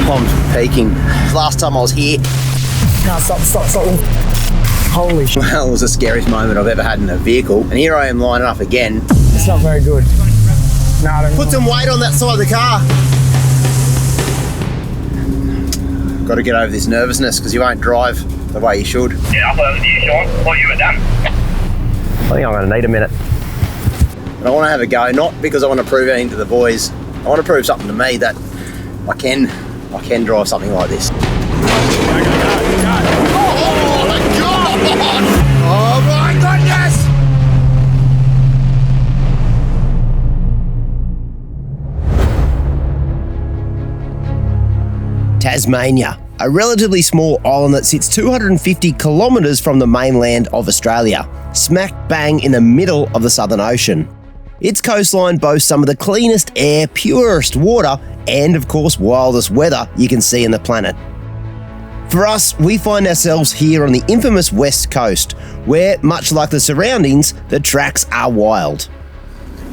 I'm peaking. Last time I was here... No, stop. Holy shit. Well, it was the scariest moment I've ever had in a vehicle. And here I am lining up again. It's not very good. No, I don't Put some weight on that side of the car. Got to get over this nervousness because you won't drive the way you should. Yeah, I thought it was you, Shaun. I thought you were done. I think I'm going to need a minute. And I want to have a go, not because I want to prove anything to the boys. I want to prove something to me that I can drive something like this. Oh my God! Oh my goodness! Tasmania, a relatively small island that sits 250 kilometres from the mainland of Australia, smack bang in the middle of the Southern Ocean. Its coastline boasts some of the cleanest air, purest water, and of course wildest weather you can see on the planet. For us, we find ourselves here on the infamous West Coast, where, much like the surroundings, the tracks are wild.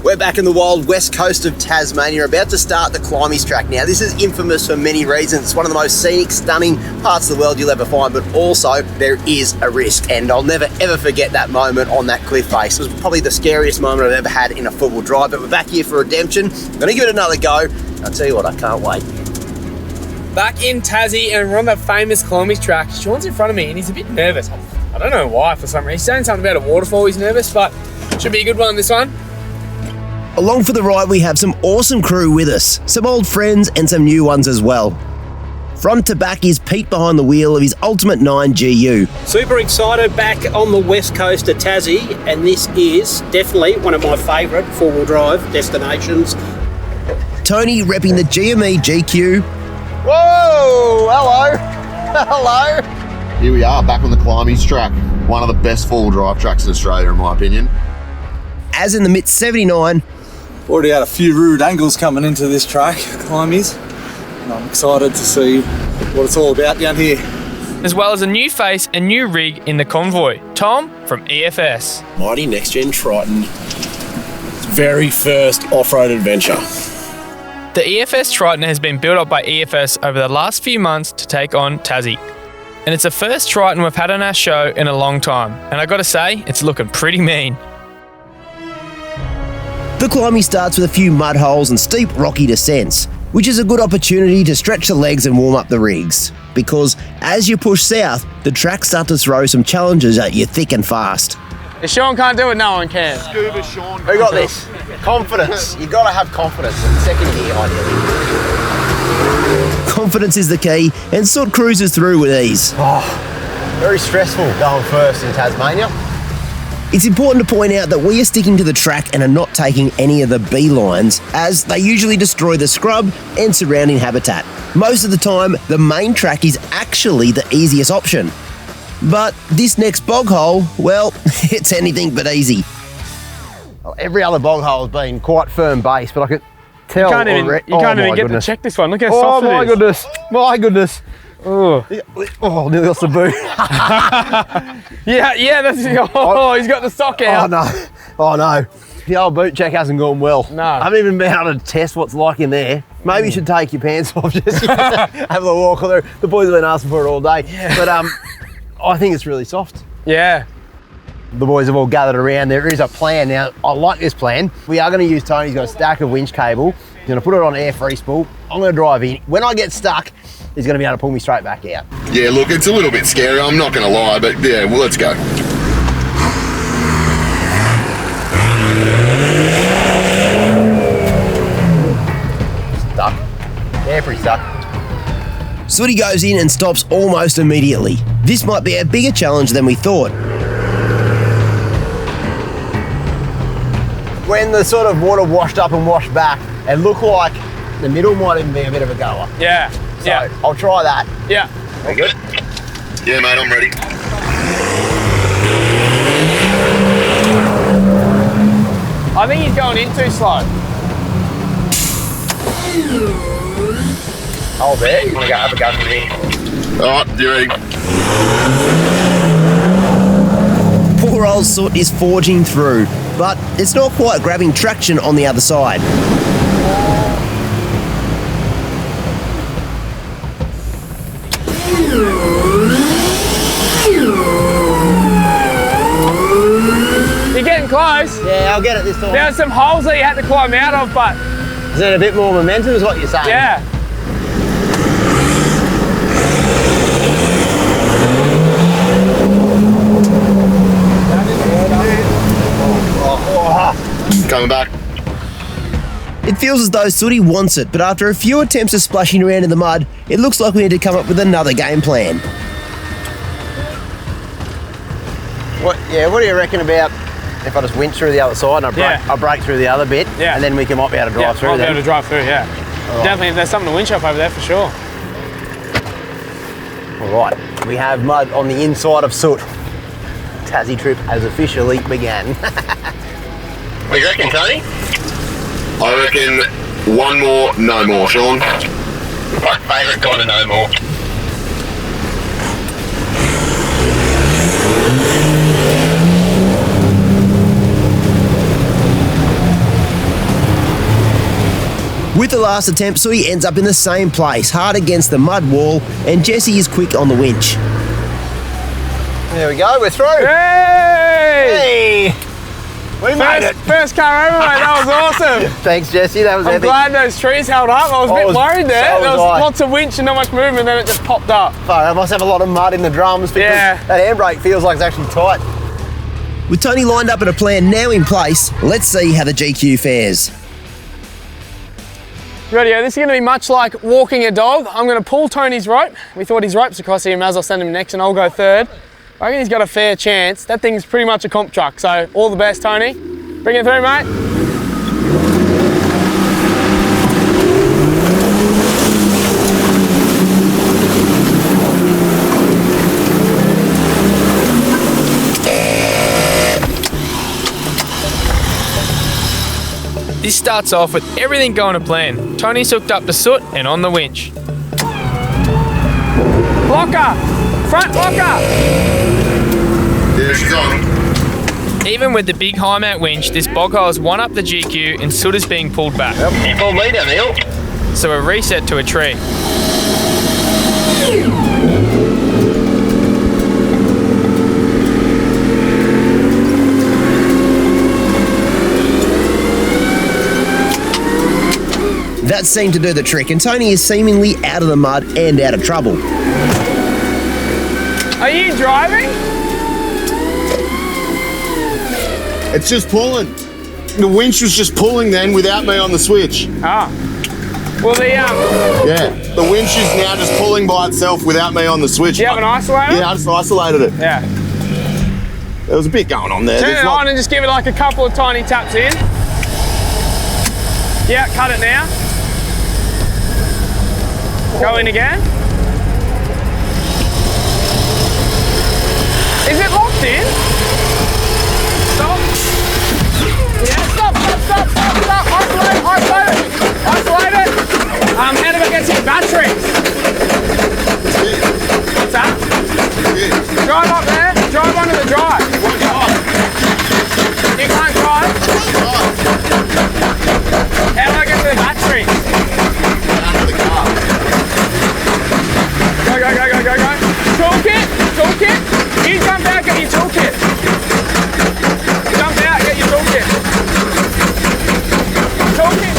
We're back in the wild west coast of Tasmania, about to start the Climies Track. Now, this is infamous for many reasons. It's one of the most scenic, stunning parts of the world you'll ever find, but also there is a risk, and I'll never ever forget that moment on that cliff face. It was probably the scariest moment I've ever had in a four-wheel drive, but we're back here for redemption. I'm gonna give it another go. I'll tell you what, I can't wait. Back in Tassie, and we're on the famous Climies Track. Shaun's in front of me and he's a bit nervous. I don't know why, for some reason. He's saying something about a waterfall, he's nervous, but should be a good one, this one. Along for the ride, we have some awesome crew with us, some old friends and some new ones as well. Front to back is Pete behind the wheel of his Ultimate 9 GU. Super excited, back on the west coast of Tassie, and this is definitely one of my favourite four-wheel drive destinations. Tony repping the GME GQ. Whoa! Hello! Hello! Here we are, back on the Climies Track. One of the best four-wheel drive tracks in Australia, in my opinion. As in the MIT 79. Already had a few rude angles coming into this track, Climies, and I'm excited to see what it's all about down here. As well as a new face and new rig in the convoy. Tom from EFS. Mighty Next Gen Triton. Very first off-road adventure. The EFS Triton has been built up by EFS over the last few months to take on Tassie. And it's the first Triton we've had on our show in a long time. And I gotta say, it's looking pretty mean. The climbing starts with a few mud holes and steep rocky descents, which is a good opportunity to stretch the legs and warm up the rigs. Because as you push south, the track starts to throw some challenges at you thick and fast. If Shaun can't do it, no one can. Scuba Shaun. Who got this? Confidence. You've got to have confidence in second gear, ideally. Confidence is the key, and Soot cruises through with ease. Oh, very stressful going first in Tasmania. It's important to point out that we are sticking to the track and are not taking any of the B-lines, as they usually destroy the scrub and surrounding habitat. Most of the time, the main track is actually the easiest option. But this next bog hole, well, it's anything but easy. Well, every other bog hole has been quite firm base, but I could tell You can't even get to check this one. Look how soft it is. My goodness. Oh, Nearly lost the boot. yeah, that's he's got the sock out. Oh no. The old boot check hasn't gone well. No. I haven't even been able to test what's like in there. Maybe you should take your pants off, just have a walk through. The boys have been asking for it all day. Yeah. But I think it's really soft. Yeah. The boys have all gathered around. There is a plan now. I like this plan. We are going to use Tony's got a stack of winch cable. He's going to put it on air free spool. I'm going to drive in. When I get stuck, he's going to be able to pull me straight back out. Yeah, look, it's a little bit scary, I'm not going to lie, but yeah, well, let's go. Stuck. Yeah, pretty stuck. Sooty goes in and stops almost immediately. This might be a bigger challenge than we thought. When the sort of water washed up and washed back, it looked like the middle might even be a bit of a goer. Yeah. So I'll try that. Yeah. All good? Yeah, mate, I'm ready. I think he's going in too slow. Hold there. You want to go have a go from here? All right, you ready? Poor old Soot is forging through, but it's not quite grabbing traction on the other side. close. Yeah, I'll get it this time. There were some holes that you had to climb out of, but Is that a bit more momentum is what you're saying? yeah. Coming back. It feels as though Sooty wants it, but after a few attempts of splashing around in the mud, it looks like we need to come up with another game plan. What do you reckon about if I just winch through the other side and I break through the other bit, and then we might be able to drive through might be then? able to drive through, yeah. Definitely, there's something to winch up over there for sure. All right, we have mud on the inside of Soot. Tassie trip has officially began. What do you reckon, Tony? I reckon one more, no more, Shaun. My favourite kind of no more. With the last attempt, Sooty ends up in the same place, hard against the mud wall, and Jesse is quick on the winch. There we go, we're through. Hey! Hey! We made it. First car over, mate. That was awesome. Thanks, Jesse. That was I'm epic. glad those trees held up. I was a bit worried there. So There was was I. lots of winch and not much movement, then it just popped up. Fuck, I must have a lot of mud in the drums because that handbrake feels like it's actually tight. With Tony lined up and a plan now in place, let's see how the GQ fares. Rightio, this is going to be much like walking a dog. I'm going to pull Tony's rope. We thought his rope's across here, may as well send him next and I'll go third. I reckon he's got a fair chance. That thing's pretty much a comp truck, so all the best, Tony. Bring it through, mate. This starts off with everything going to plan. Tony's hooked up to Soot and on the winch. Locker! Front locker! Yeah, she's on. Even with the big high mount winch, this bog hole has one up the GQ and Soot is being pulled back. You pulled me down the hill. So a reset to a tree. That seemed to do the trick, and Tony is seemingly out of the mud and out of trouble. Are you driving? It's just pulling. The winch was just pulling then without me on the switch. Ah. Well, Yeah, the winch is now just pulling by itself without me on the switch. do you have an isolator? Yeah, I just isolated it. Yeah. There was a bit going on there. Turn There's it not- on and just give it like a couple of tiny taps in. Yeah, cut it now. Go in again. Is it locked in? Stop. Yeah, stop. Isolate it. How do I get to your batteries? What's that? Drive up there. Drive onto the drive. You can't drive. How do I get to the batteries? Go. Toolkit. You jump out, get your toolkit. Jump out, get your toolkit. Toolkit.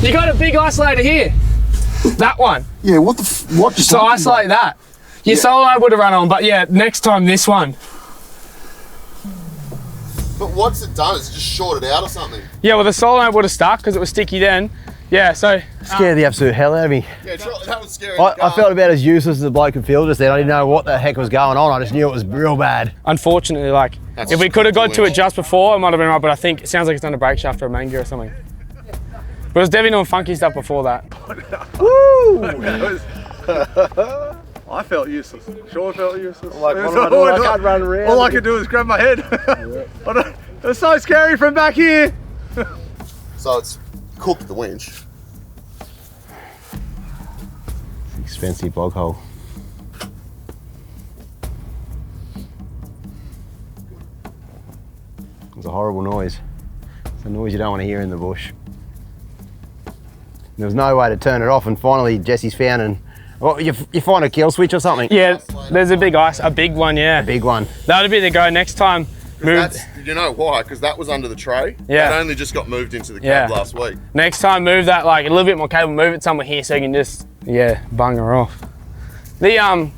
You got a big isolator here. That one. Yeah, what just So isolate that. Your solo would have run on, but yeah, next time this one. But what's it done? It's just shorted out or something. Yeah, well the solenoid would have stuck because it was sticky then. Yeah, so... Scared the absolute hell out of me. Yeah, that was scary. I felt about as useless as the bloke could feel just then. I didn't know what the heck was going on. I just knew it was real bad. Unfortunately, like, That's if we could have got to winch. it just before, it might have been right, but I think it sounds like it's done a brake shaft or a main gear or something. But it was definitely doing funky stuff before that. Woo! I felt useless. Shaun felt useless. Like, what am I doing? I can't run around. All I could do was grab my head. It was so scary from back here. So it's cooked the winch. Expensive bog hole. It's a horrible noise. It's a noise you don't want to hear in the bush. There was no way to turn it off, and finally Jesse's found and you find a kill switch or something? Yeah, there's a big one, yeah. A big one. That'll be the go next time. You know why? Because that was under the tray. Yeah. It only just got moved into the cab last week. Next time, move that like a little bit more cable, move it somewhere here so you can just, bunger off. The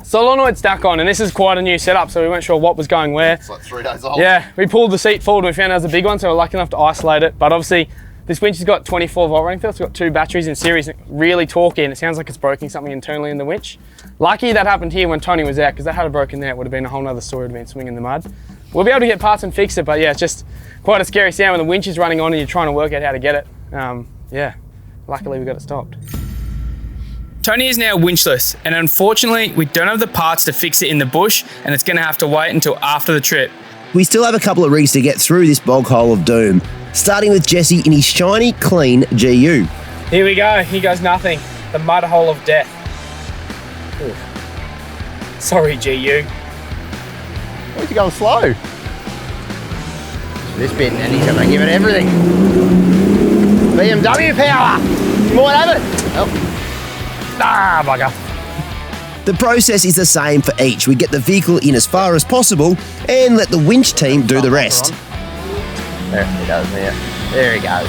solenoid stuck on, and this is quite a new setup, so we weren't sure what was going where. It's like 3 days old. Yeah, we pulled the seat forward and we found it was a big one, so we're lucky enough to isolate it. But obviously, this winch has got 24 volt rating field. It's got 2 batteries in series, really torquey, and it sounds like it's broken something internally in the winch. Lucky that happened here when Tony was out, because that had it broken there, it would have been a whole nother story, it would have been swinging in the mud. We'll be able to get parts and fix it, but yeah, it's just quite a scary sound when the winch is running on and you're trying to work out how to get it. Luckily we got it stopped. Tony is now winchless, and unfortunately we don't have the parts to fix it in the bush, and it's going to have to wait until after the trip. We still have a couple of rigs to get through this bog hole of doom, starting with Jesse in his shiny, clean GU. Here we go, here goes nothing. The mud hole of death. Ooh. Sorry, GU. Why are you going slow? This bit, and he's going to give it everything. BMW power! You might have it! Oh. Ah, bugger. The process is the same for each. We get the vehicle in as far as possible and let the winch team do the rest. There he goes, there. There he goes.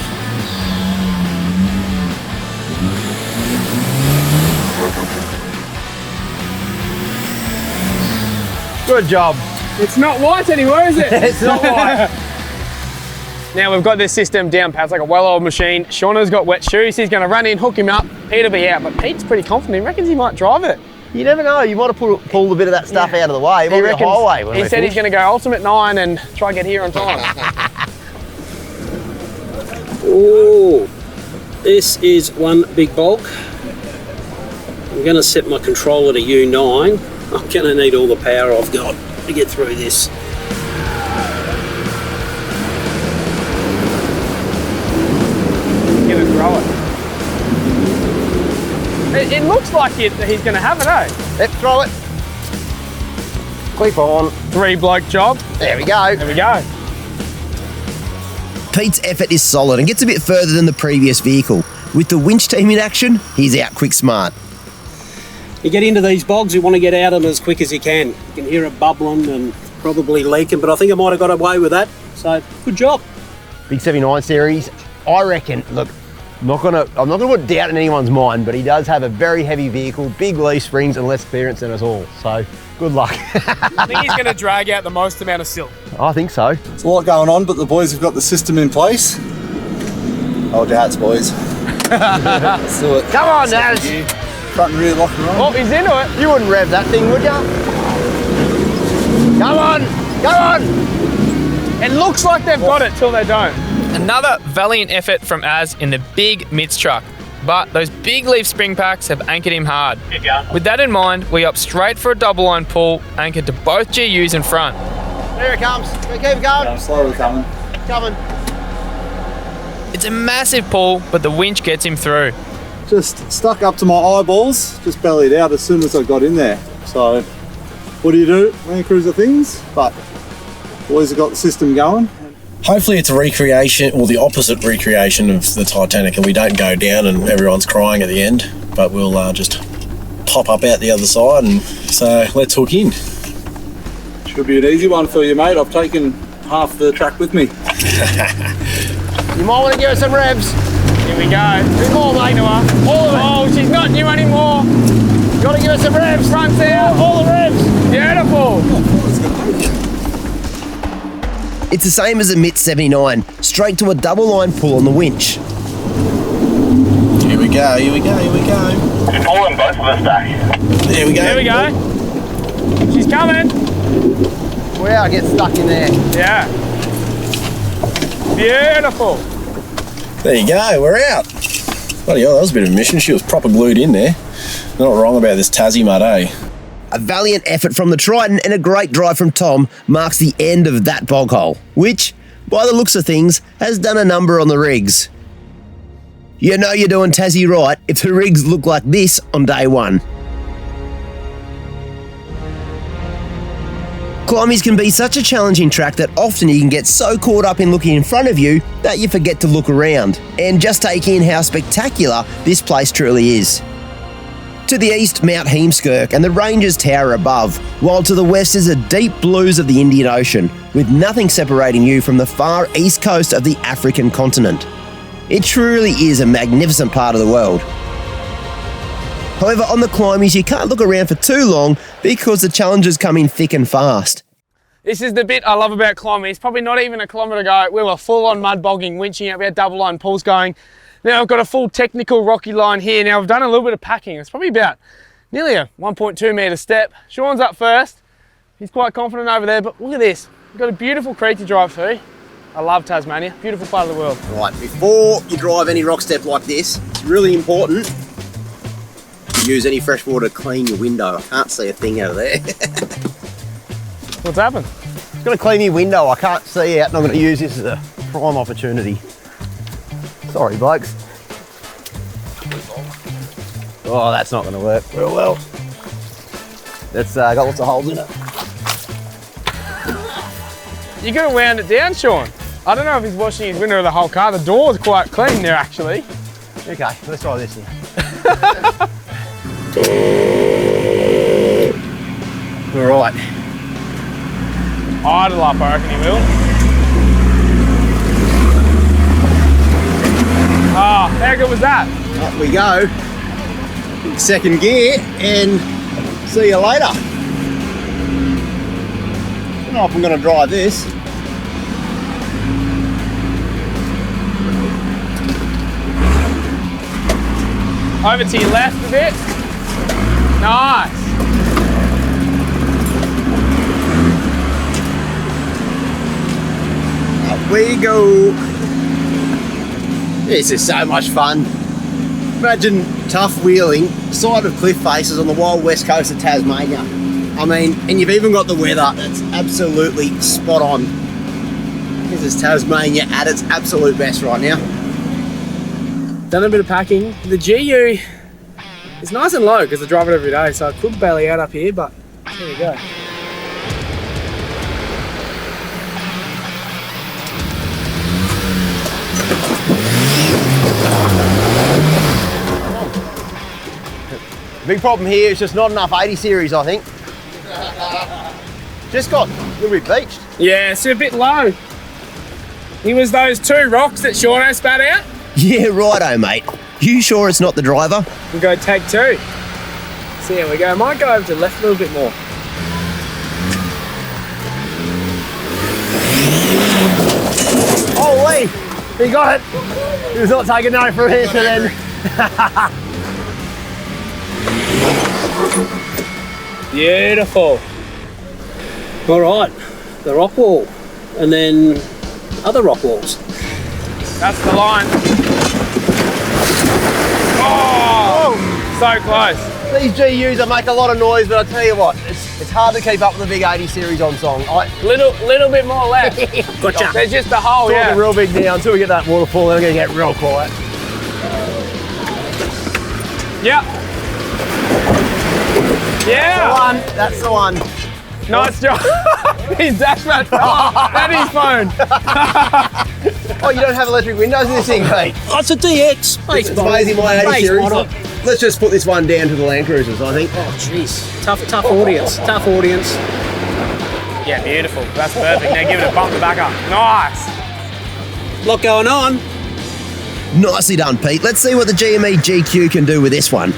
Good job. It's not white anymore, is it? It's not white. Now we've got this system down pat. It's like a well-oiled machine. Shauno's got wet shoes. He's going to run in, hook him up. Pete'll be out, but Pete's pretty confident. He reckons he might drive it. You never know. You might have pulled a bit of that stuff out of the way. It might be a highway. He said he's going to go ultimate 9 and try and get here on time. Oh, this is one big bog. I'm going to set my controller to U9. I'm going to need all the power I've got to get through this. Give it a throw it. It looks like he's going to have it, eh? Let's throw it. Clip on. 3 bloke job. There we go. There we go. Pete's effort is solid and gets a bit further than the previous vehicle. With the winch team in action, he's out quick smart. You get into these bogs, you want to get out of them as quick as you can. You can hear it bubbling and probably leaking, but I think I might have got away with that. So, good job. Big 79 series. I reckon, look, I'm not gonna put doubt in anyone's mind, but he does have a very heavy vehicle, big leaf springs and less clearance than us all. So, good luck. I think he's going to drag out the most amount of silt. I think so. There's a lot going on, but the boys have got the system in place. Hold your hats, boys. Let's do it. Come on, Naz. Front and rear locker on. Oh, he's into it. You wouldn't rev that thing, would you? Come on, come on. It looks like they've got it till they don't. Another valiant effort from Az in the big MITS truck, but those big leaf spring packs have anchored him hard. With that in mind, we opt straight for a double line pull, anchored to both GUs in front. There it comes. Keep going. I'm slowly coming. Coming. It's a massive pull, but the winch gets him through. Just stuck up to my eyeballs, just bellied out as soon as I got in there. So, what do? LandCruiser things, but boys have got the system going. Hopefully it's a recreation, or the opposite recreation of the Titanic, and we don't go down and everyone's crying at the end, but we'll just pop up out the other side, and so let's hook in. Should be an easy one for you, mate. I've taken half the track with me. You might want to give us some revs. Here we go. Bit more, mate. All of it. Oh, she's not new anymore. You got to give us some revs. Front's out. All the revs. Beautiful. It's the same as a MITS 79, straight to a double line pull on the winch. Here we go, here we go, here we go. You're pulling both of us back. There we go. There we go. She's coming. Wow, get stuck in there. Yeah. Beautiful. There you go, we're out. Bloody hell, that was a bit of a mission. She was proper glued in there. Not wrong about this Tassie mud, eh? A valiant effort from the Triton and a great drive from Tom marks the end of that bog hole, which, by the looks of things, has done a number on the rigs. You know you're doing Tassie right if the rigs look like this on day one. Climies can be such a challenging track that often you can get so caught up in looking in front of you that you forget to look around and just take in how spectacular this place truly is. To the east, Mount Heemskirk and the ranges tower above, while to the west is the deep blues of the Indian Ocean, with nothing separating you from the far east coast of the African continent. It truly is a magnificent part of the world. However, on the Climies, you can't look around for too long because the challenges come in thick and fast. This is the bit I love about Climies. Probably not even a kilometre ago, we were full on mud bogging, winching out, we had double line pulls going. Now I've got a full technical rocky line here. Now I've done a little bit of packing. It's probably about nearly a 1.2 metre step. Shaun's up first. He's quite confident over there, but look at this. We've got a beautiful creek to drive through. I love Tasmania, beautiful part of the world. Right, before you drive any rock step like this, it's really important to use any fresh water to clean your window. I can't see a thing out of there. What's happened? I'm going to clean your window. I can't see out and I'm going to use this as a prime opportunity. Sorry, blokes. Oh, that's not going to work real well. It's got lots of holes in it. You got to wound it down, Shaun. I don't know if he's washing his window or the whole car. The door's quite clean there, actually. Okay, let's try this then. All right. Idle up, I reckon he will. Oh, how good was that? Up we go. Second gear and see you later. I don't know if I'm going to drive this. Over to your left a bit. Nice. Up we go. This is so much fun. Imagine tough wheeling, side of cliff faces on the wild west coast of Tasmania. I mean, and you've even got the weather that's absolutely spot on. This is Tasmania at its absolute best right now. Done a bit of packing. The GU is nice and low because I drive it every day, so I could bail out up here, but there we go. Big problem here is just not enough 80 series, I think. Just got a little bit beached. Yeah, it's a bit low. It was those two rocks that Shauno spat out. Yeah, righto, mate. You sure it's not the driver? We'll go take two. See how we go. Might go over to the left a little bit more. Holy! He got it! He was not taking no for an answer then. Beautiful. All right, the rock wall, and then other rock walls. That's the line. Oh! So close. These GUs that make a lot of noise, but I tell you what, it's hard to keep up with the big 80 series on song. Little bit more left. Gotcha. There's just a hole, Talking yeah. real big now until we get that waterfall, then we're going to get real quiet. Yep. Yeah. That's the one. Nice job. His dashboard fell off. And his phone. Oh, you don't have electric windows in this thing, mate? Oh, it's a DX. It's amazing, my 80 series. Let's just put this one down to the LandCruisers, I think. Oh, jeez. Tough audience. Tough audience. Yeah, beautiful. That's perfect. Now give it a bump the back up. Nice. Lot going on. Nicely done, Pete. Let's see what the GME GQ can do with this one.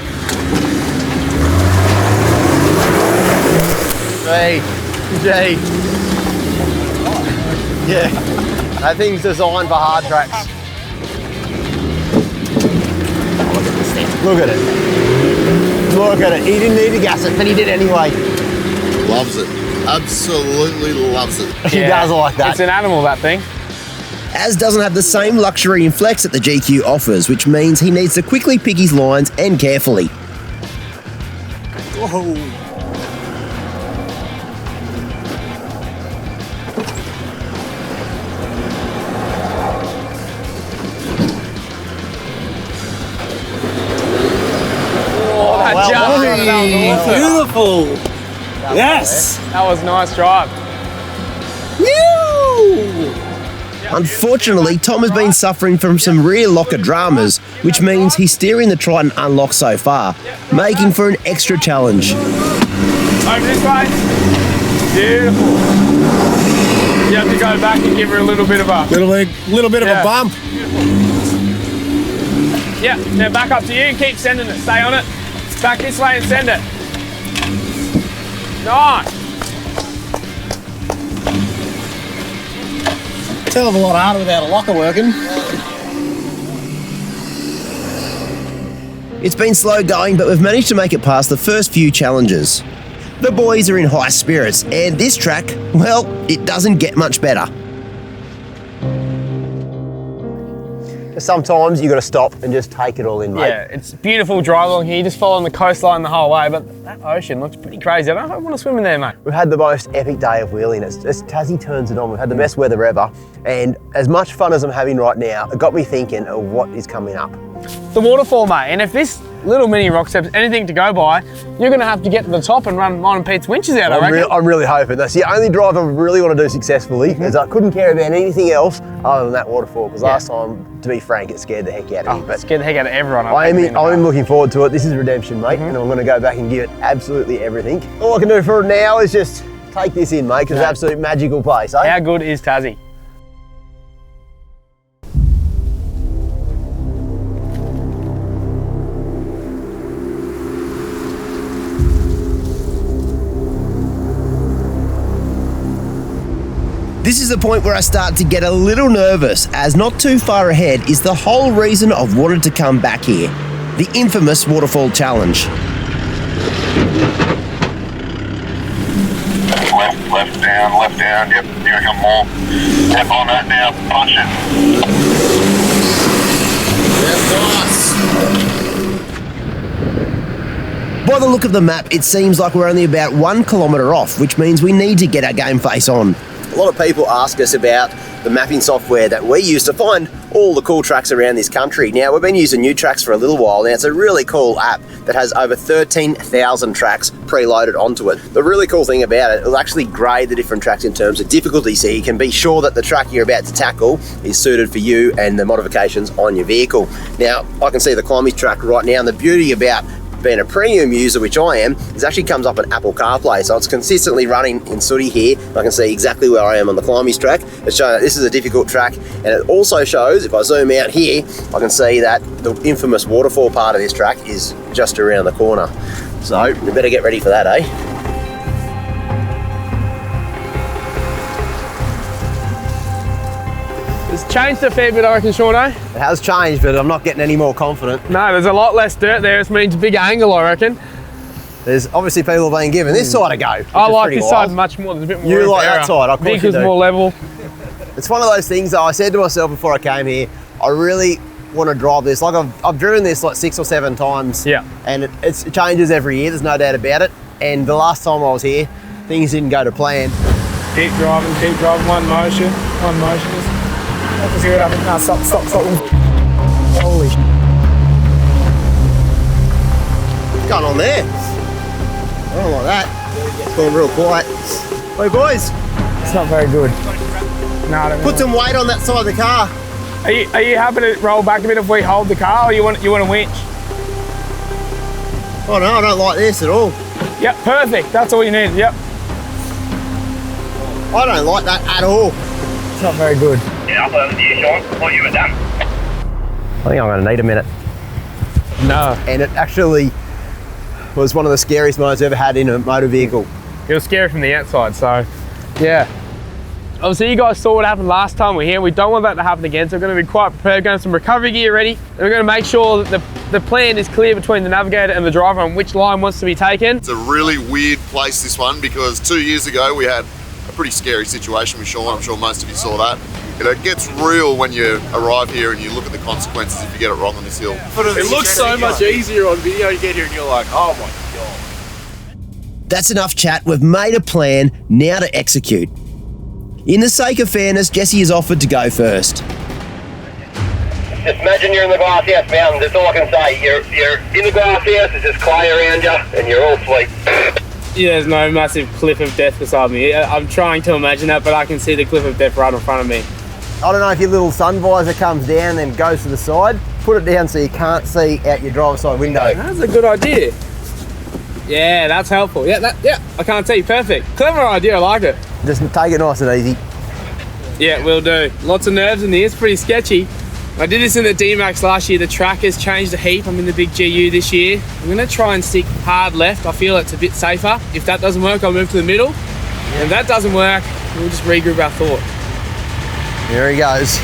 G. Yeah, that thing's designed for hard tracks. Look at it. Look at it. He didn't need to gas it, but he did anyway. Loves it. Absolutely loves it. He does like that. It's an animal, that thing. Az doesn't have the same luxury and flex that the GQ offers, which means he needs to quickly pick his lines and carefully. Whoa. That was awesome. Beautiful. Yes. That was a nice drive. Unfortunately, Tom has been suffering from some rear locker dramas, which means he's steering the Triton unlocked so far, making for an extra challenge. Over this way. Beautiful. You have to go back and give her a little bit of a... Little bit of a bump. Yeah, now back up to you. Keep sending it. Stay on it. Back this way and send it. Nice. It's a hell of a lot harder without a locker working. It's been slow going, but we've managed to make it past the first few challenges. The boys are in high spirits, and this track, well, it doesn't get much better. Sometimes you got to stop and just take it all in, mate. Yeah, it's beautiful drive along here. You just follow on the coastline the whole way, but that ocean looks pretty crazy. I don't know if I want to swim in there, mate. We've had the most epic day of wheeling. It's Tassie turns it on. We've had the best weather ever, and as much fun as I'm having right now, it got me thinking of what is coming up. The waterfall, mate, and if this little mini rock step's anything to go by, you're going to have to get to the top and run mine and Pete's winches out, I reckon. I'm really hoping. That's the only drive I really want to do successfully, because I couldn't care about anything else other than that waterfall, because last time, to be frank, it scared the heck out of me. But scared the heck out of everyone. I'm looking forward to it. This is redemption, mate, and I'm going to go back and give it absolutely everything. All I can do for now is just take this in, mate, because it's an absolute magical place, eh? How good is Tassie? This is the point where I start to get a little nervous, as not too far ahead is the whole reason I've wanted to come back here, the infamous waterfall challenge. Left down, yep, here I come more. Step on that now, punch it. By the look of the map, it seems like we're only about 1 kilometre off, which means we need to get our game face on. A lot of people ask us about the mapping software that we use to find all the cool tracks around this country. Now, we've been using New Tracks for a little while now. It's a really cool app that has over 13,000 tracks preloaded onto it. The really cool thing about it, it'll actually grade the different tracks in terms of difficulty, so you can be sure that the track you're about to tackle is suited for you and the modifications on your vehicle. Now, I can see the Climies Track right now, and the beauty about being a premium user, which I am, it actually comes up on Apple CarPlay, so it's consistently running in sooty here. I can see exactly where I am on the Climies Track. It's showing that this is a difficult track, and it also shows, if I zoom out here, I can see that the infamous waterfall part of this track is just around the corner. So we better get ready for that, eh? It's changed a fair bit, I reckon, Shauno. It has changed, but I'm not getting any more confident. No, there's a lot less dirt there. It means a bigger angle, I reckon. There's obviously people being given this side a go. I like this side much more. There's a bit more. You like that side, of course you do. Vehicle's more level. It's one of those things that I said to myself before I came here, I really want to drive this. Like I've driven this like 6 or 7 times. Yeah. And it changes every year, there's no doubt about it. And the last time I was here, things didn't go to plan. Keep driving, one motion. Let's see what happens. No, stop. Holy shit. What's going on there? I don't like that. It's going real quiet. Hey boys. It's not very good. No, I don't Put some weight on that side of the car. Are you happy to roll back a bit if we hold the car, or you want a winch? Oh no, I don't like this at all. Yep, perfect. That's all you need. Yep. I don't like that at all. It's not very good. Yeah, I'll over to you, Shaun. Thought you were done. I think I'm going to need a minute. No. And it actually was one of the scariest moments I've ever had in a motor vehicle. It was scary from the outside, so yeah. Obviously, you guys saw what happened last time we're here. We don't want that to happen again, so we're going to be quite prepared. We're going to have some recovery gear ready. And we're going to make sure that the plan is clear between the navigator and the driver on which line wants to be taken. It's a really weird place, this one, because 2 years ago we had a pretty scary situation with Shaun. I'm sure most of you saw that. It gets real when you arrive here and you look at the consequences if you get it wrong on this hill. It looks so much easier on video. You get here and you're like, oh my God. That's enough chat. We've made a plan, now to execute. In the sake of fairness, Jesse has offered to go first. Just imagine you're in the glasshouse mountain, that's all I can say. You're in the glasshouse, there's just clay around you, and you're all sweet. Yeah, there's no massive cliff of death beside me. I'm trying to imagine that, but I can see the cliff of death right in front of me. I don't know if your little sun visor comes down and goes to the side. Put it down so you can't see out your driver's side window. That's a good idea. Yeah, that's helpful. Yeah, I can't see. Perfect. Clever idea. I like it. Just take it nice and easy. Yeah, will do. Lots of nerves in here. It's pretty sketchy. I did this in the D-Max last year. The track has changed a heap. I'm in the big GU this year. I'm going to try and stick hard left. I feel it's a bit safer. If that doesn't work, I'll move to the middle. And if that doesn't work, we'll just regroup our thoughts. Here he goes.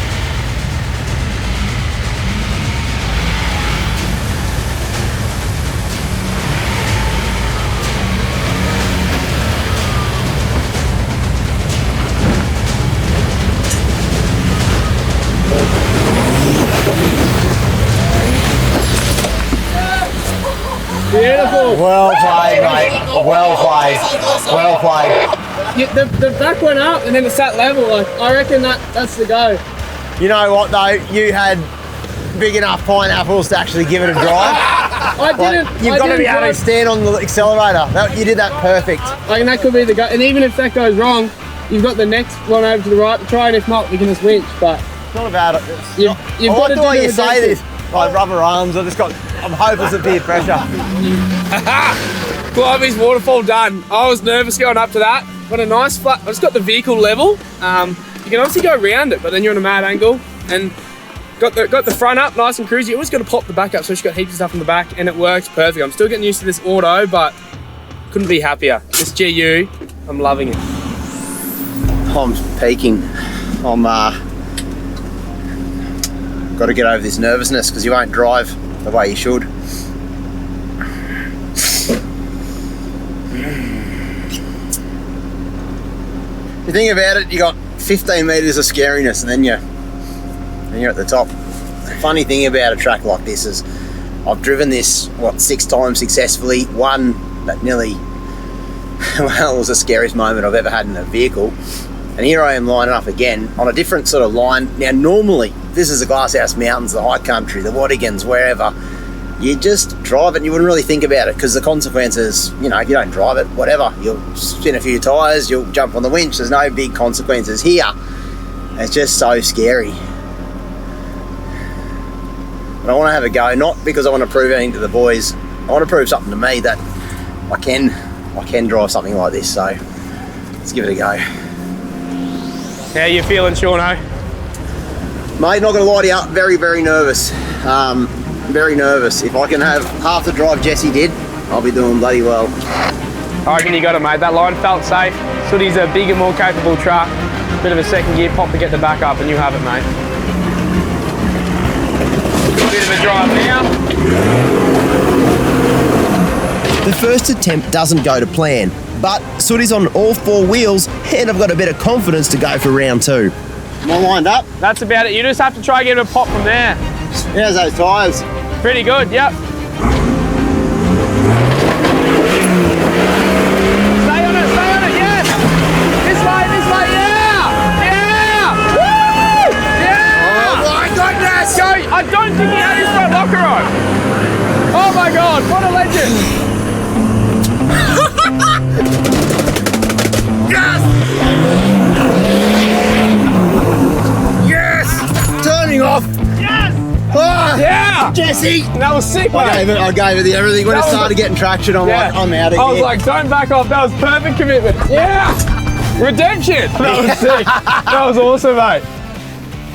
Beautiful. Well played, mate. Well played. Well played. Yeah, the back went up and then it sat level. Like, I reckon that's the go. You know what though? You had big enough pineapples to actually give it a drive. I didn't. You've got to be able to stand on the accelerator. You did that perfect. I think that could be the go. And even if that goes wrong, you've got the next one over to the right to try, and if not, we can just winch. But it's not about it. You've got to do the way you say this. Like rubber arms. I'm hopeless at peer pressure. Climies waterfall done. I was nervous going up to that. Got a nice flat. I just got the vehicle level. You can obviously go around it, but then you're on a mad angle. And got the front up nice and cruisy. You always got to pop the back up, so she's got heaps of stuff in the back, and it works perfect. I'm still getting used to this auto, but couldn't be happier. This GU, I'm loving it. I'm peaking. I'm got to get over this nervousness because you won't drive the way you should. You think about it, you got 15 metres of scariness and then you're at the top. The funny thing about a track like this is I've driven this, 6 times successfully. One that nearly, well, it was the scariest moment I've ever had in a vehicle. And here I am lining up again on a different sort of line. Now normally, this is the Glasshouse Mountains, the high country, the Wadigans, wherever, you just drive it and you wouldn't really think about it because the consequences, if you don't drive it, whatever, you'll spin a few tyres, you'll jump on the winch, there's no big consequences. Here, it's just so scary. But I want to have a go, not because I want to prove anything to the boys, I want to prove something to me that I can drive something like this, so let's give it a go. How you feeling, Shauno? Mate, not going to lie to you, very, very nervous. Very nervous. If I can have half the drive Jesse did, I'll be doing bloody well. I reckon you got it, mate. That line felt safe. Sooty's a bigger, more capable truck. Bit of a second gear pop to get the back up, and you have it, mate. Bit of a drive now. The first attempt doesn't go to plan, but Sooty's on all 4 wheels, and I've got a bit of confidence to go for round 2. Am I lined up? That's about it. You just have to try and get it a pop from there. How's those tyres? Pretty good, yep. Stay on it, yes! This way, yeah! Yeah! Woo! Yeah! Oh my goodness! Go! I don't think he had his front locker on. Oh my god, what a legend! Yes! Turning off! Yes! Oh, yeah! Jesse! That was sick, mate. I gave it the everything. When it started getting traction, I'm like, I'm out of here. I was like, don't back off. That was perfect commitment. Yeah! Redemption! That was sick. That was awesome, mate.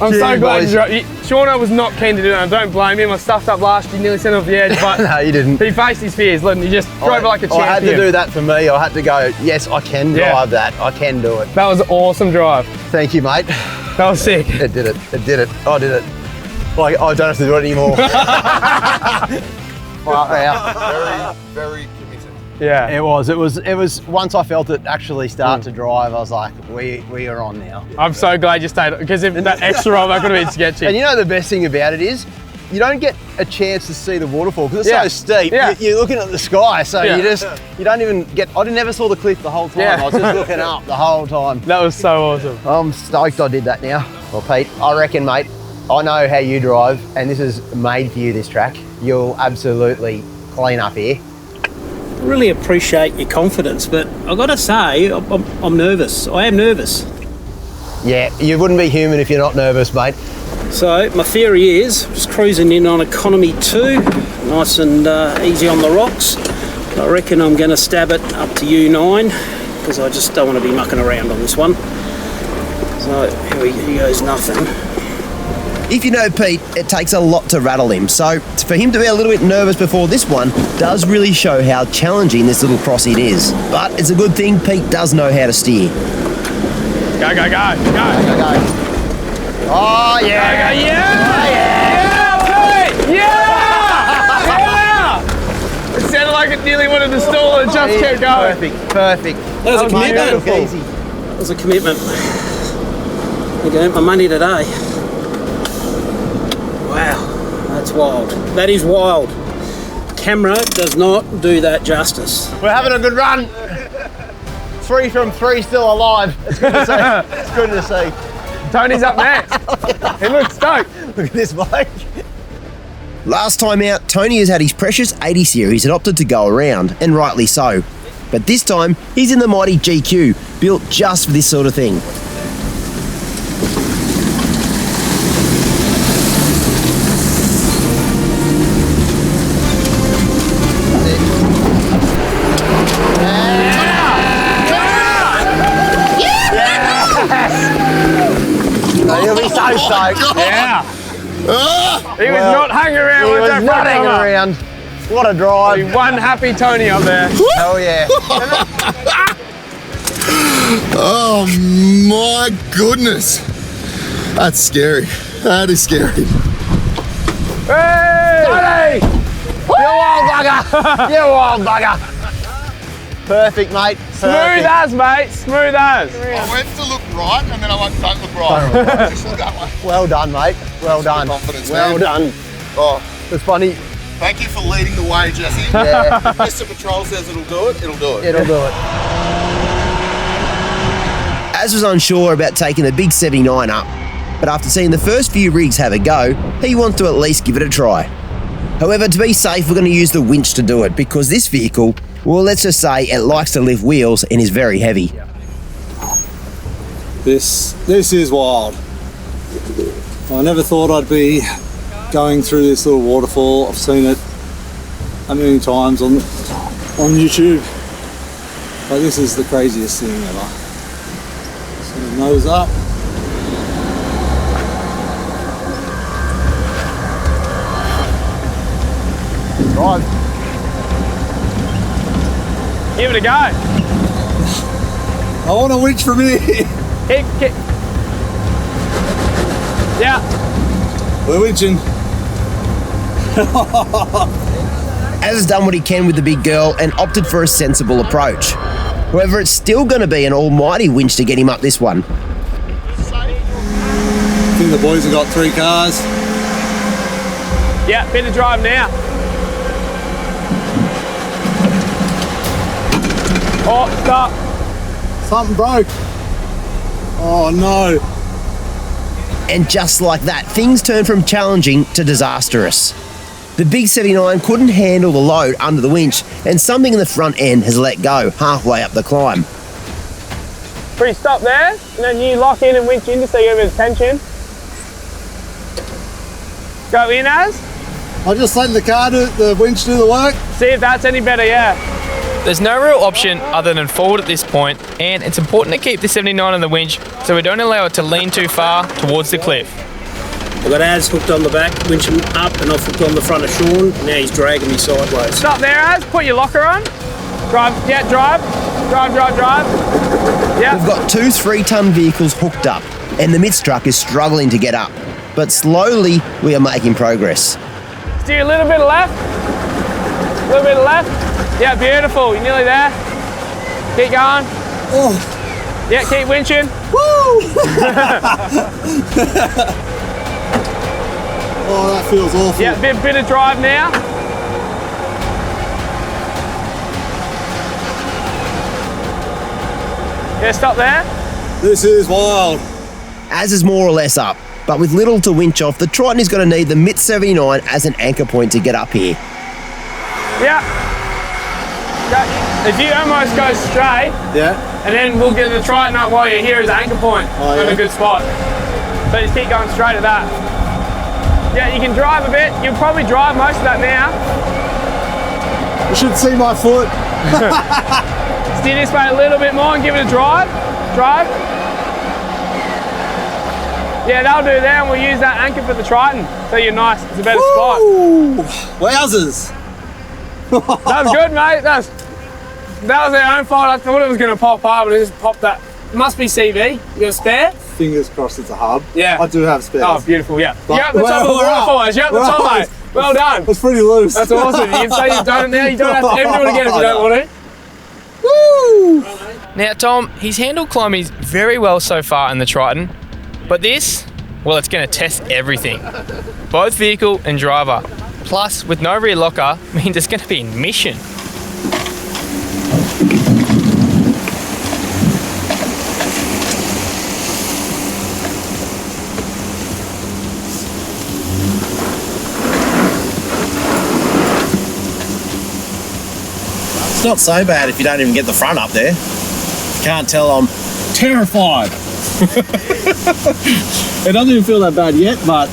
I'm so glad you drove. Shauno was not keen to do that. I don't blame him. I stuffed up last year, nearly sent him off the edge, but no, you didn't. He faced his fears. He just drove like a champion. I had to do that for me. I had to go, yes, I can drive that. I can do it. That was an awesome drive. Thank you, mate. That was sick. It did it. I did it. Like, I don't have to do it anymore. Very committed. Yeah. It was once I felt it actually start to drive, I was like, we are on now. I'm so glad you stayed, because if that extra roll, that could have been sketchy. And you know the best thing about it is, you don't get a chance to see the waterfall because it's so steep. Yeah. You're looking at the sky, so you don't even get. I never saw the cliff the whole time. Yeah. I was just looking up the whole time. That was so awesome. I'm stoked I did that now. Well, Pete, I reckon, mate, I know how you drive, and this is made for you, this track. You'll absolutely clean up here. I really appreciate your confidence, but I've got to say, I'm nervous. I am nervous. Yeah, you wouldn't be human if you're not nervous, mate. So my theory is just cruising in on economy 2, nice and easy on the rocks. I reckon I'm going to stab it up to U9 because I just don't want to be mucking around on this one. So here goes nothing. If you know Pete, it takes a lot to rattle him, so for him to be a little bit nervous before this one does really show how challenging this little crossing is. But it's a good thing Pete does know how to steer. Go, go, go, go. Go, go. Oh, yeah. Go, go, yeah. Oh, yeah. Yeah, Pete. Yeah. Yeah. It sounded like it nearly wanted to stall and just kept going. Perfect, perfect. That was a commitment. Easy. That was a commitment. Okay, my money today. Wow, that's wild. That is wild. Camera does not do that justice. We're having a good run. 3 from 3 still alive. It's good to see. It's good to see. Tony's up next. He looks stoked. Look at this bloke. Last time out, Tony has had his precious 80 series and opted to go around, and rightly so. But this time, he's in the mighty GQ, built just for this sort of thing. He'll be so stoked. Yeah. He was not hanging around He with was that not front hanging cover. around. What a drive. One happy Tony up there. Hell yeah. Oh my goodness. That's scary. That is scary. Hey! Tony! You wild bugger. You wild bugger. Perfect, mate. Smooth as, mate. Smooth as. I went to look right and then I went, don't look right. Just look that way. Well done, mate. Well done. Confidence, Well man. done. Oh, It's funny. thank you for leading the way, Jesse. Yeah. If Mr. Patrol says it'll do it, it'll do it. It'll do it. Az was unsure about taking the big 79 up, but after seeing the first few rigs have a go, he wants to at least give it a try. However, to be safe, we're going to use the winch to do it because this vehicle, well, let's just say it likes to lift wheels and is very heavy. This is wild. I never thought I'd be going through this little waterfall. I've seen it a million times on YouTube. But this is the craziest thing ever. So nose up. Drive. Give it a go. I want a winch from here. Kick. Yeah. We're winching. Az has done what he can with the big girl and opted for a sensible approach. However, it's still going to be an almighty winch to get him up this one. I think the boys have got 3 cars. Yeah, bit of drive now. Oh, stop. Something broke. Oh no. And just like that, things turn from challenging to disastrous. The big 79 couldn't handle the load under the winch, and something in the front end has let go halfway up the climb. Pretty stop there, and then you lock in and winch in just so you have a bit of tension. Go in, Az. I just let the winch do the work. See if that's any better, yeah. There's no real option other than forward at this point, and it's important to keep the 79 on the winch so we don't allow it to lean too far towards the cliff. I've got Az hooked on the back, winching up, and I've hooked on the front of Shaun. Now he's dragging me sideways. Stop there, Az. Put your locker on. Drive. Yeah, drive. Drive. Yeah. We've got 2 3-ton vehicles hooked up, and the midst truck is struggling to get up. But slowly, we are making progress. Steer a little bit left. A little bit left. Yeah, beautiful. You're nearly there. Keep going. Oh. Yeah, keep winching. Woo! Oh, that feels awful. Yeah, bit of drive now. Yeah, stop there. This is wild. Az is more or less up, but with little to winch off, the Triton is going to need the MIT 79 as an anchor point to get up here. Yeah. If you almost go straight, Yeah. And then we'll get the Triton up while you're here as an anchor point. In a good spot. So just keep going straight at that. Yeah, you can drive a bit. You'll probably drive most of that now. You should see my foot. Steer this way a little bit more and give it a drive. Drive. Yeah, that'll do there, and we'll use that anchor for the Triton. So you're nice. It's a better spot. Wowzers. That was good, mate. That was our own fault. I thought it was going to pop up, but it just popped that. It must be CV. You got a spare? Fingers crossed it's a hub. Yeah. I do have spares. Oh, beautiful, yeah. You're at the top of the waterfalls. You're at the top, mate. Well done. It's pretty loose. That's awesome. You can say you've done it now. You don't have to ever do it again if you don't want to. Woo! Now, Tom, he's handled Climies very well so far in the Triton, but this, well, it's going to test everything. Both vehicle and driver. Plus, with no rear locker, means it's going to be in mission. It's not so bad if you don't even get the front up there. Can't tell I'm terrified. It doesn't even feel that bad yet, but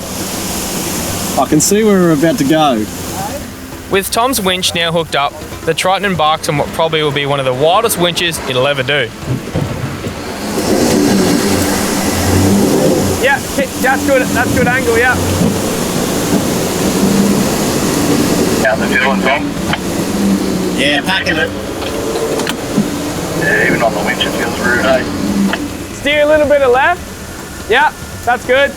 I can see where we're about to go. With Tom's winch now hooked up, the Triton embarks on what probably will be one of the wildest winches it'll ever do. Yeah, that's good. That's good angle, yeah. How's it feeling, Tom? Yeah, packing it. Yeah, even on the winch it feels rude, eh? Steer a little bit of left. Yeah, that's good.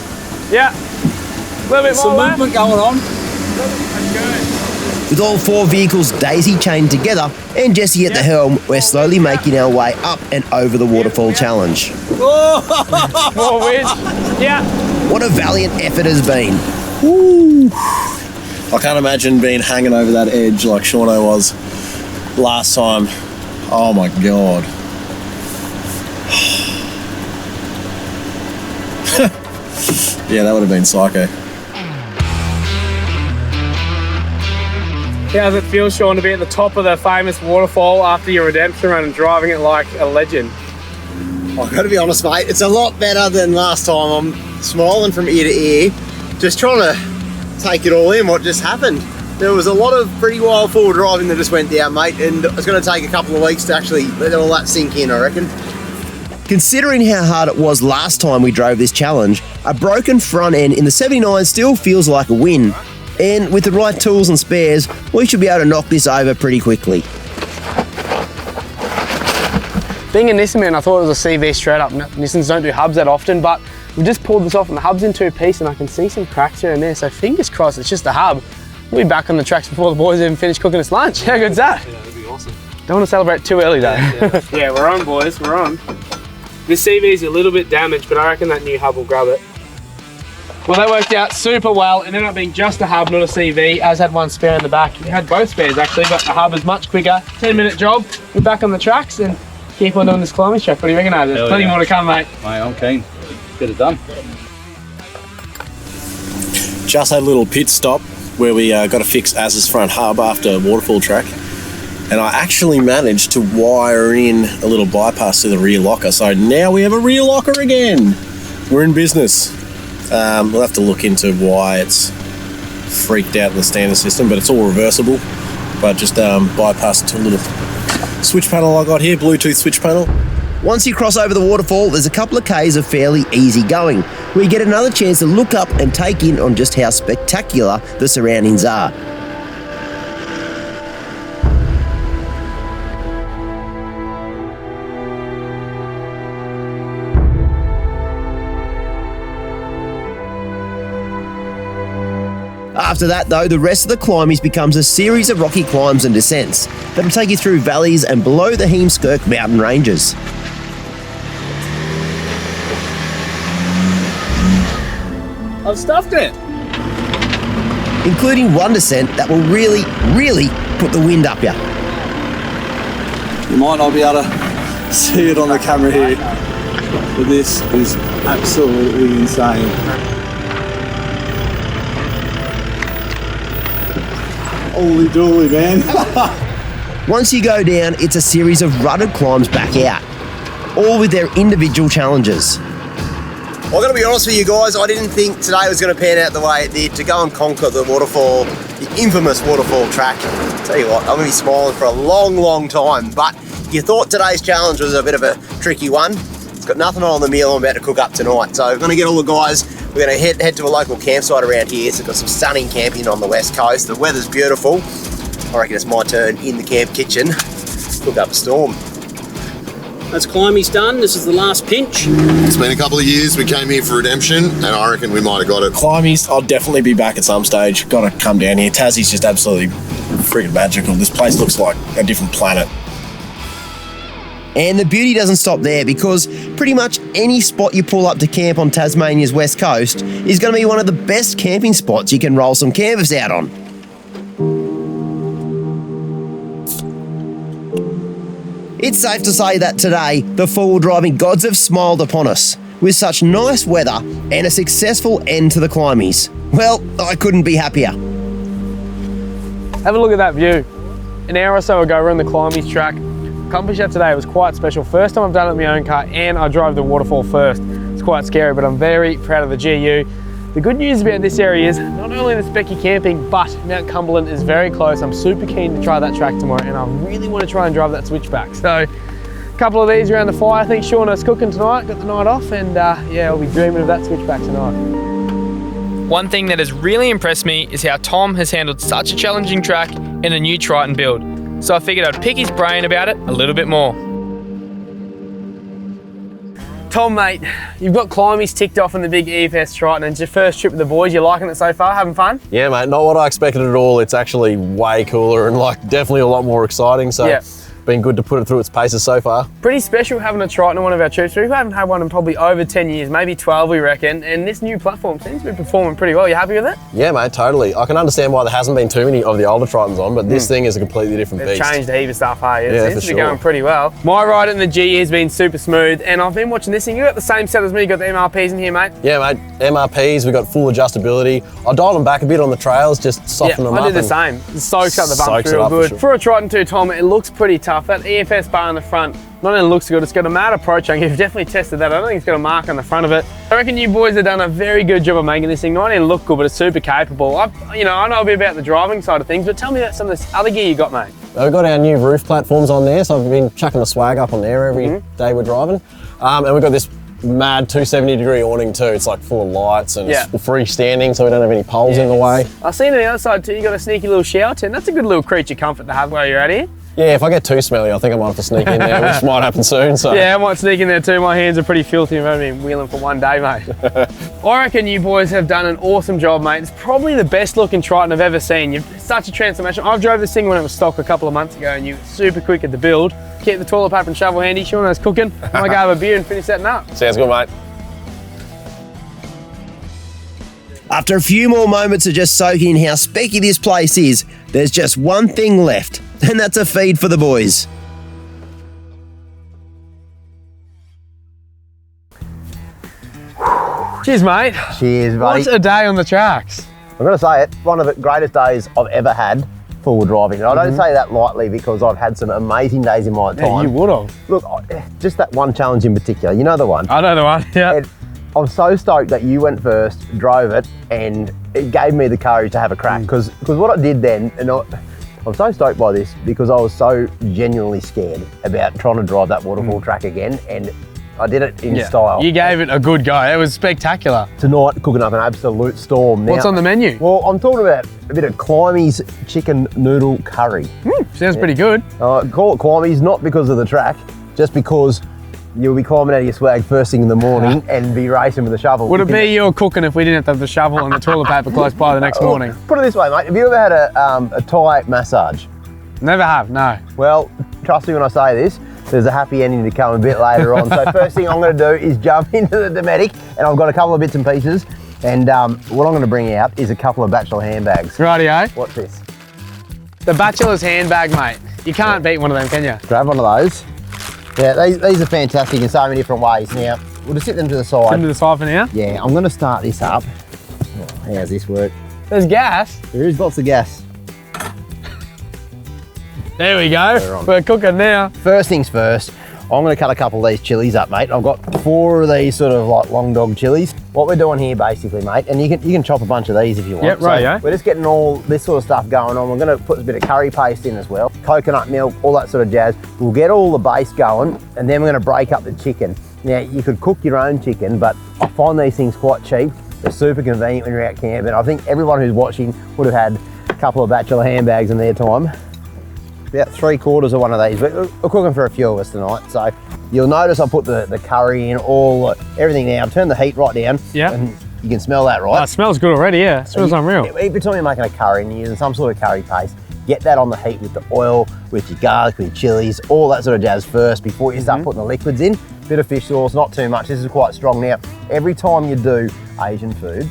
Yeah. A little bit more left. Movement going on. That's good. With all four vehicles daisy chained together and Jesse at the helm, we're slowly making our way up and over the waterfall challenge. More winch. Yeah. What a valiant effort has been. Woo. I can't imagine being hanging over that edge like Shauno was last time. Oh my God. Yeah, that would have been psycho. How does it feel, Shaun, to be at the top of the famous waterfall after your redemption run and driving it like a legend? I've got to be honest, mate, it's a lot better than last time. I'm smiling from ear to ear, just trying to take it all in, what just happened. There was a lot of pretty wild forward driving that just went down, mate, and it's going to take a couple of weeks to actually let all that sink in, I reckon. Considering how hard it was last time we drove this challenge, a broken front end in the 79 still feels like a win. And with the right tools and spares, we should be able to knock this over pretty quickly. Being a Nissan man, I thought it was a CV straight up. Nissans don't do hubs that often, but we just pulled this off and the hub's in two pieces and I can see some cracks here and there, so fingers crossed it's just a hub. We'll be back on the tracks before the boys even finish cooking us lunch. How good's that? Yeah, that'd be awesome. Don't want to celebrate too early though. Yeah, we're on, boys, we're on. This CV is a little bit damaged, but I reckon that new hub will grab it. Well, that worked out super well. It ended up being just a hub, not a CV. As had one spare in the back. We had both spares actually, but the hub is much quicker. 10-minute job. We're back on the tracks and keep on doing this Climies Track. What do you reckon, There's plenty more to come, mate. Mate, I'm keen. Get it done. Just had a little pit stop where we got to fix Az's front hub after a waterfall track. And I actually managed to wire in a little bypass to the rear locker. So now we have a rear locker again. We're in business. We'll have to look into why it's freaked out in the standard system, but it's all reversible. But just bypassed to a little switch panel I got here, Bluetooth switch panel. Once you cross over the waterfall, there's a couple of Ks of fairly easy going, where you get another chance to look up and take in on just how spectacular the surroundings are. After that, though, the rest of the Climies becomes a series of rocky climbs and descents that'll take you through valleys and below the Heemskirk mountain ranges. I've stuffed it. Including one descent that will really, really put the wind up ya. You might not be able to see it on the camera here, but this is absolutely insane. Holy dooly, man. Once you go down, it's a series of rutted climbs back out. all with their individual challenges. I'm going to be honest with you guys, I didn't think today was going to pan out the way it did, to go and conquer the waterfall, the infamous waterfall track. Tell you what, I'm going to be smiling for a long, long time, but if you thought today's challenge was a bit of a tricky one, it's got nothing on the meal I'm about to cook up tonight. So I'm going to get all the guys, we're going to head to a local campsite around here. So we've got some stunning camping on the west coast, the weather's beautiful. I reckon it's my turn in the camp kitchen, cook up a storm. That's Climies done. This is the last pinch. It's been a couple of years. We came here for redemption, and I reckon we might have got it. Climies, I'll definitely be back at some stage. Got to come down here. Tassie's just absolutely freaking magical. This place looks like a different planet. And the beauty doesn't stop there, because pretty much any spot you pull up to camp on Tasmania's west coast is going to be one of the best camping spots you can roll some canvas out on. It's safe to say that today, the four-wheel driving gods have smiled upon us with such nice weather and a successful end to the Climies. Well, I couldn't be happier. Have a look at that view. An hour or so ago, we're on the Climies Track. Accomplished that today. It was quite special. First time I've done it in my own car, and I drove the waterfall first. It's quite scary, but I'm very proud of the GU. The good news about this area is not only the specky camping, but Mount Cumberland is very close. I'm super keen to try that track tomorrow, and I really want to try and drive that switchback. So a couple of these around the fire. I think Shauno's cooking tonight, got the night off, and yeah, I'll be dreaming of that switchback tonight. One thing that has really impressed me is how Tom has handled such a challenging track in a new Triton build. So I figured I'd pick his brain about it a little bit more. Tom, mate, you've got Climies ticked off in the big EFS Triton, and it's your first trip with the boys. You liking it so far? Having fun? Yeah, mate, not what I expected at all. It's actually way cooler and like definitely a lot more exciting. So yeah. Been good to put it through its paces so far. Pretty special having a Triton on one of our trips. We haven't had one in probably over 10 years, maybe 12 we reckon, and this new platform seems to be performing pretty well. You happy with it? Yeah, mate, totally. I can understand why there hasn't been too many of the older Tritons on, but this thing is a completely different beast. They've changed a heap of stuff, hey? It Yeah, seems for to be going pretty well. My ride in the GE has been super smooth, and I've been watching this thing. You got the same set as me, you got the MRPs in here, mate? Yeah, mate, MRPs, we've got full adjustability. I dialed them back a bit on the trails, just soften them up. I did the same. It soaks up the bumps real good. Sure. For a Triton 2, Tom, it looks pretty tough. That EFS bar in the front, not only looks good, it's got a mad approach angle. You've definitely tested that. I don't think it's got a mark on the front of it. I reckon you boys have done a very good job of making this thing not only look good, but it's super capable. I know a bit about the driving side of things, but tell me about some of this other gear you got, mate. We've got our new roof platforms on there, so I've been chucking the swag up on there every day we're driving. And we've got this mad 270-degree awning too. It's like full of lights and it's freestanding, so we don't have any poles in the way. I've seen on the other side too, you got a sneaky little shower tent. That's a good little creature comfort to have while you're out here. Yeah, if I get too smelly, I think I might have to sneak in there, which might happen soon. So. Yeah, I might sneak in there too. My hands are pretty filthy. I've only been wheeling for one day, mate. I reckon you boys have done an awesome job, mate. It's probably the best looking Triton I've ever seen. You've such a transformation. I've drove this thing when it was stock a couple of months ago, and you were super quick at the build. Keep the toilet paper and shovel handy. Shauno's cooking. I might go have a beer and finish setting up. Sounds good, mate. After a few more moments of just soaking in how specky this place is, there's just one thing left, and that's a feed for the boys. Cheers, mate. Cheers, buddy. What a day on the tracks. I'm going to say it, one of the greatest days I've ever had forward driving. And I don't say that lightly because I've had some amazing days in my time. Yeah, you would have. Look, just that one challenge in particular, you know the one? I know the one, yeah. And I'm so stoked that you went first, drove it, and it gave me the courage to have a crack. Because what I did then, and I'm so stoked by this because I was so genuinely scared about trying to drive that waterfall track again, and I did it in style. You gave it a good go. It was spectacular. Tonight, cooking up an absolute storm. Now, what's on the menu? Well, I'm talking about a bit of Climies chicken noodle curry. Sounds pretty good. Call it Climies, not because of the track, just because you'll be climbing out of your swag first thing in the morning and be racing with a shovel. Would it be you cooking if we didn't have to have the shovel and the toilet paper close by the next morning? Put it this way, mate. Have you ever had a Thai massage? Never have, no. Well, trust me when I say this, there's a happy ending to come a bit later on. So first thing I'm going to do is jump into the Dometic, and I've got a couple of bits and pieces. And what I'm going to bring out is a couple of bachelor handbags. Rightio. What's this? The bachelor's handbag, mate. You can't beat one of them, can you? Grab one of those. Yeah, these are fantastic in so many different ways. Now, we'll just sit them to the side. Sit them to the side for now? Yeah, I'm going to start this up. How's this work? There's gas. There is lots of gas. There we go. We're cooking now. First things first, I'm going to cut a couple of these chilies up, mate. I've got 4 of these sort of like long dog chilies. What we're doing here basically, mate, and you can chop a bunch of these if you want. Yep, right, yeah. We're just getting all this sort of stuff going on. We're going to put a bit of curry paste in as well, coconut milk, all that sort of jazz. We'll get all the base going, and then we're going to break up the chicken. Now, you could cook your own chicken, but I find these things quite cheap. They're super convenient when you're out camping. I think everyone who's watching would have had a couple of bachelor handbags in their time. About 3/4 of one of these. We're cooking for a few of us tonight, so you'll notice I put the curry in, everything now. I've turned the heat right down. Yeah. And you can smell that, right? It smells good already, yeah. It smells unreal. Every time you're making a curry and you're using some sort of curry paste, get that on the heat with the oil, with your garlic, with your chilies, all that sort of jazz first before you start putting the liquids in. Bit of fish sauce, not too much. This is quite strong. Now, every time you do Asian food,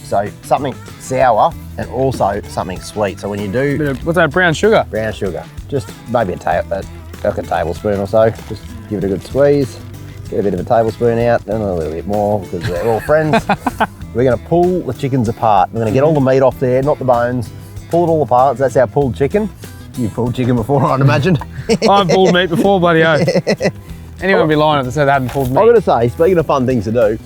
so something sour and also something sweet. So when you do... What's that, brown sugar? Brown sugar. Just maybe like a tablespoon or so. Just give it a good squeeze. Get a bit of a tablespoon out, then a little bit more because they're all friends. We're going to pull the chickens apart. We're going to get all the meat off there, not the bones. Pull it all apart. So that's our pulled chicken. You've pulled chicken before, I'd imagine. I've pulled meat before, bloody oath. Anyone would be lying if they said they hadn't pulled meat. I've got to say, speaking of fun things to do,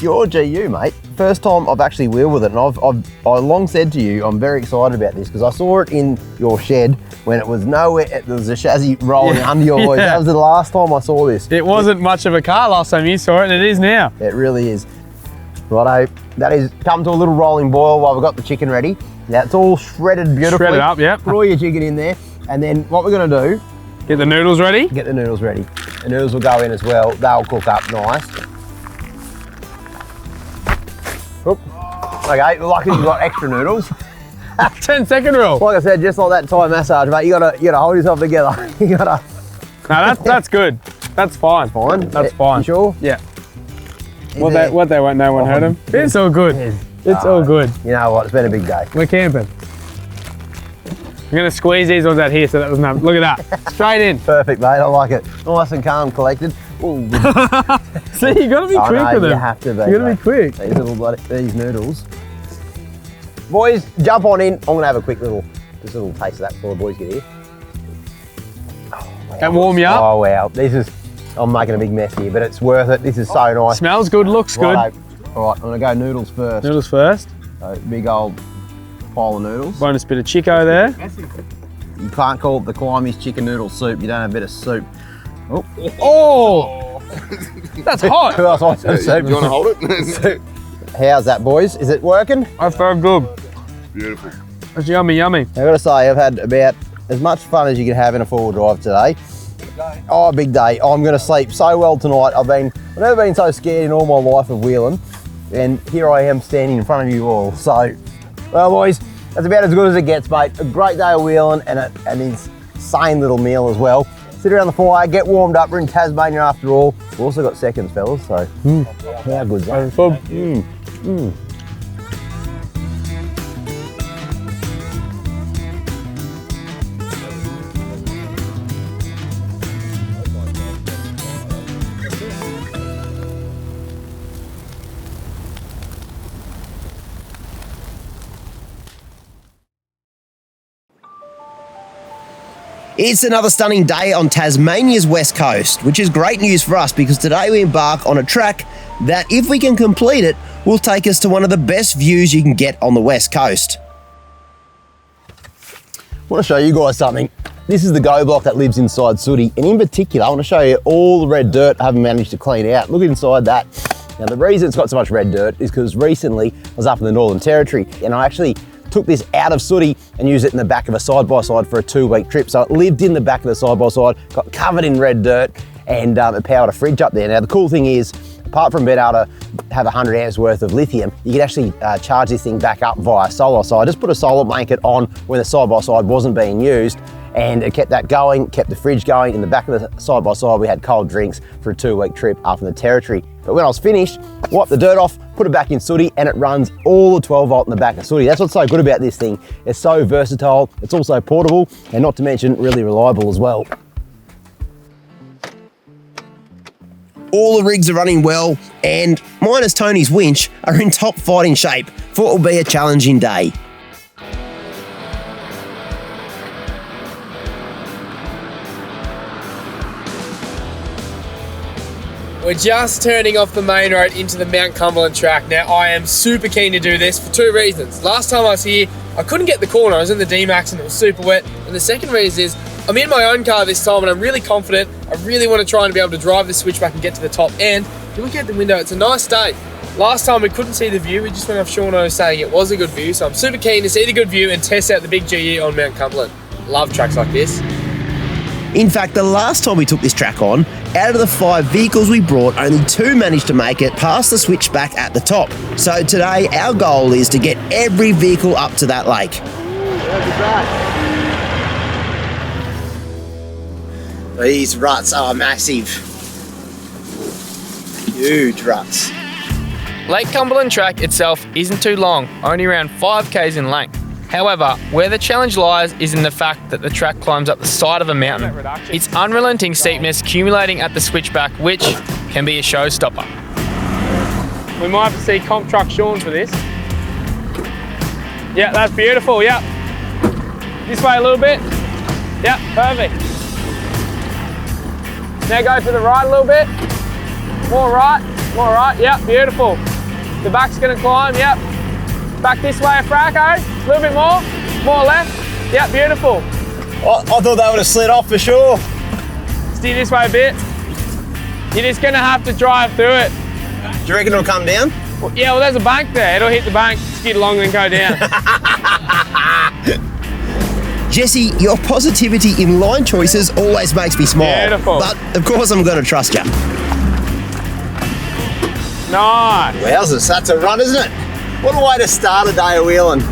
your GU, mate, first time I've actually wheeled with it, and I long said to you, I'm very excited about this because I saw it in your shed when it was nowhere, there was a chassis rolling under your voice. That was the last time I saw this. It wasn't much of a car last time you saw it, and it is now. It really is. Righto, that is come to a little rolling boil while we've got the chicken ready. Now it's all shredded beautifully. Shredded up, yep. Put all your chicken in there, and then what we're going to do... Get the noodles ready? Get the noodles ready. The noodles will go in as well. They'll cook up nice. Oop. Okay, lucky you've got extra noodles. 10-second rule. Like I said, just like that Thai massage, mate, you gotta hold yourself together. You gotta... No, that's good. That's fine. Fine? That's fine. You sure? Yeah. What they won't, no one heard him. It's all good. It's all good. You know what, it's been a big day. We're camping. I'm gonna squeeze these ones out here so that doesn't happen. Look at that, straight in. Perfect, mate, I like it. Nice and calm, collected. Ooh. See, you gotta be quick with them. You have to be. You gotta be quick. These noodles. Boys, jump on in. I'm gonna have a quick little taste of that before the boys get here. Oh, wow. And warm you up? Oh wow, I'm making a big mess here, but it's worth it. This is so nice. Smells good, looks good. All right, I'm gonna go noodles first. Noodles first. So big old pile of noodles. Bonus bit of chico there. You can't call it the Climies chicken noodle soup. You don't have a bit of soup. Oh! That's hot. Who else wants some soup? Do you want to hold it? How's that, boys? Is it working? That's very good. Beautiful. It's yummy, yummy. I've got to say, I've had about as much fun as you can have in a four-wheel drive today. Oh, big day. I'm going to sleep so well tonight. I've never been so scared in all my life of wheeling. And here I am standing in front of you all. So, well, boys, that's about as good as it gets, mate. A great day of wheeling and an insane little meal as well. Sit around the fire, get warmed up. We're in Tasmania after all. We've also got seconds, fellas, so how good's that? It's another stunning day on Tasmania's west coast, which is great news for us because today we embark on a track that, if we can complete it, will take us to one of the best views you can get on the west coast. I want to show you guys something. This is the go block that lives inside Sooty, and in particular I want to show you all the red dirt I haven't managed to clean out. Look inside that. Now the reason it's got so much red dirt is because recently I was up in the Northern Territory and I actually took this out of Sooty and used it in the back of a side-by-side for a 2-week trip. So it lived in the back of the side-by-side, got covered in red dirt, and it powered a fridge up there. Now the cool thing is, apart from being able to have 100 amps worth of lithium, you can actually charge this thing back up via solar. So I just put a solar blanket on when the side-by-side wasn't being used, and it kept that going, kept the fridge going. In the back of the side-by-side, we had cold drinks for a 2-week trip up in the Territory. But when I was finished, wiped the dirt off, put it back in Sooty, and it runs all the 12 volt in the back of Sooty. That's what's so good about this thing. It's so versatile, it's also portable, and not to mention really reliable as well. All the rigs are running well, and minus Tony's winch, are in top fighting shape for what will be a challenging day. we're just turning off the main road into the Mount Cumberland track. Now, I am super keen to do this for two reasons. Last time I was here, I couldn't get the corner. I was in the D-Max and it was super wet. And the second reason is I'm in my own car this time and I'm really confident. I really want to try and be able to drive the switchback and get to the top. And if you look out the window, it's a nice day. Last time we couldn't see the view. We just went off Shauno saying it was a good view. So I'm super keen to see the good view and test out the big GE on Mount Cumberland. Love tracks like this. In fact, the last time we took this track on, out of the 5 vehicles we brought, only 2 managed to make it past the switchback at the top. So today, our goal is to get every vehicle up to that lake. These ruts are massive. Huge ruts. Lake Cumberland track itself isn't too long, only around 5k's in length. However, where the challenge lies is in the fact that the track climbs up the side of a mountain. It's unrelenting steepness accumulating at the switchback, which can be a showstopper. We might have to see comp truck Shaun for this. Yeah, that's beautiful, yeah. This way a little bit. Yeah, perfect. Now go to the right a little bit. More right, yeah, beautiful. The back's gonna climb, yep. Back this way a fracco, a little bit more left, yep, beautiful. I thought they would have slid off for sure. Steer this way a bit. You're just gonna have to drive through it. Do you reckon it'll come down? Well, yeah, well there's a bank there. It'll hit the bank, skid along and go down. Jesse, your positivity in line choices always makes me smile. Beautiful. But of course I'm going to trust you. Nice. Wowzers, that's a run, isn't it? What a way to start a day of wheeling.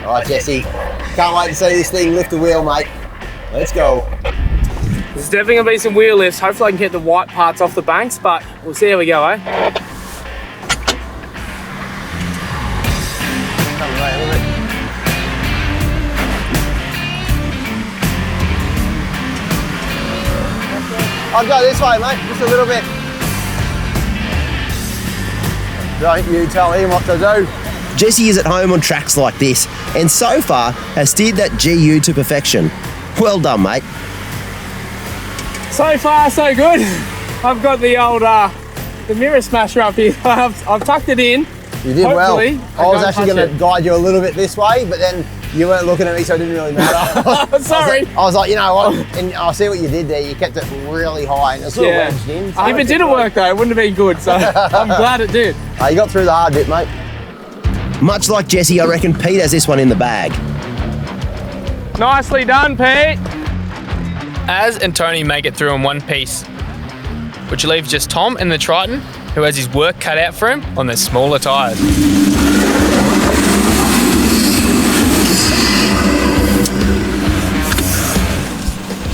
All right, Jesse, can't wait to see this thing lift the wheel, mate. Let's go. There's definitely going to be some wheel lifts. Hopefully I can get the white parts off the banks, but we'll see how we go, eh? I'll go this way, mate, just a little bit. Don't you tell him what to do. Jesse is at home on tracks like this, and so far has steered that GU to perfection. Well done, mate. So far, so good. I've got the old the mirror smasher up here. I've tucked it in. You did Hopefully, well. I was actually going to guide you a little bit this way, but then you weren't looking at me, so it didn't really matter. Sorry. I was like, you know what? And I see what you did there. You kept it really high and it's sort of wedged in. So if it didn't work though, it wouldn't have been good. So I'm glad it did. You got through the hard bit, mate. Much like Jesse, I reckon Pete has this one in the bag. Nicely done, Pete. Az and Tony make it through in one piece, which leaves just Tom and the Triton, who has his work cut out for him on their smaller tyres.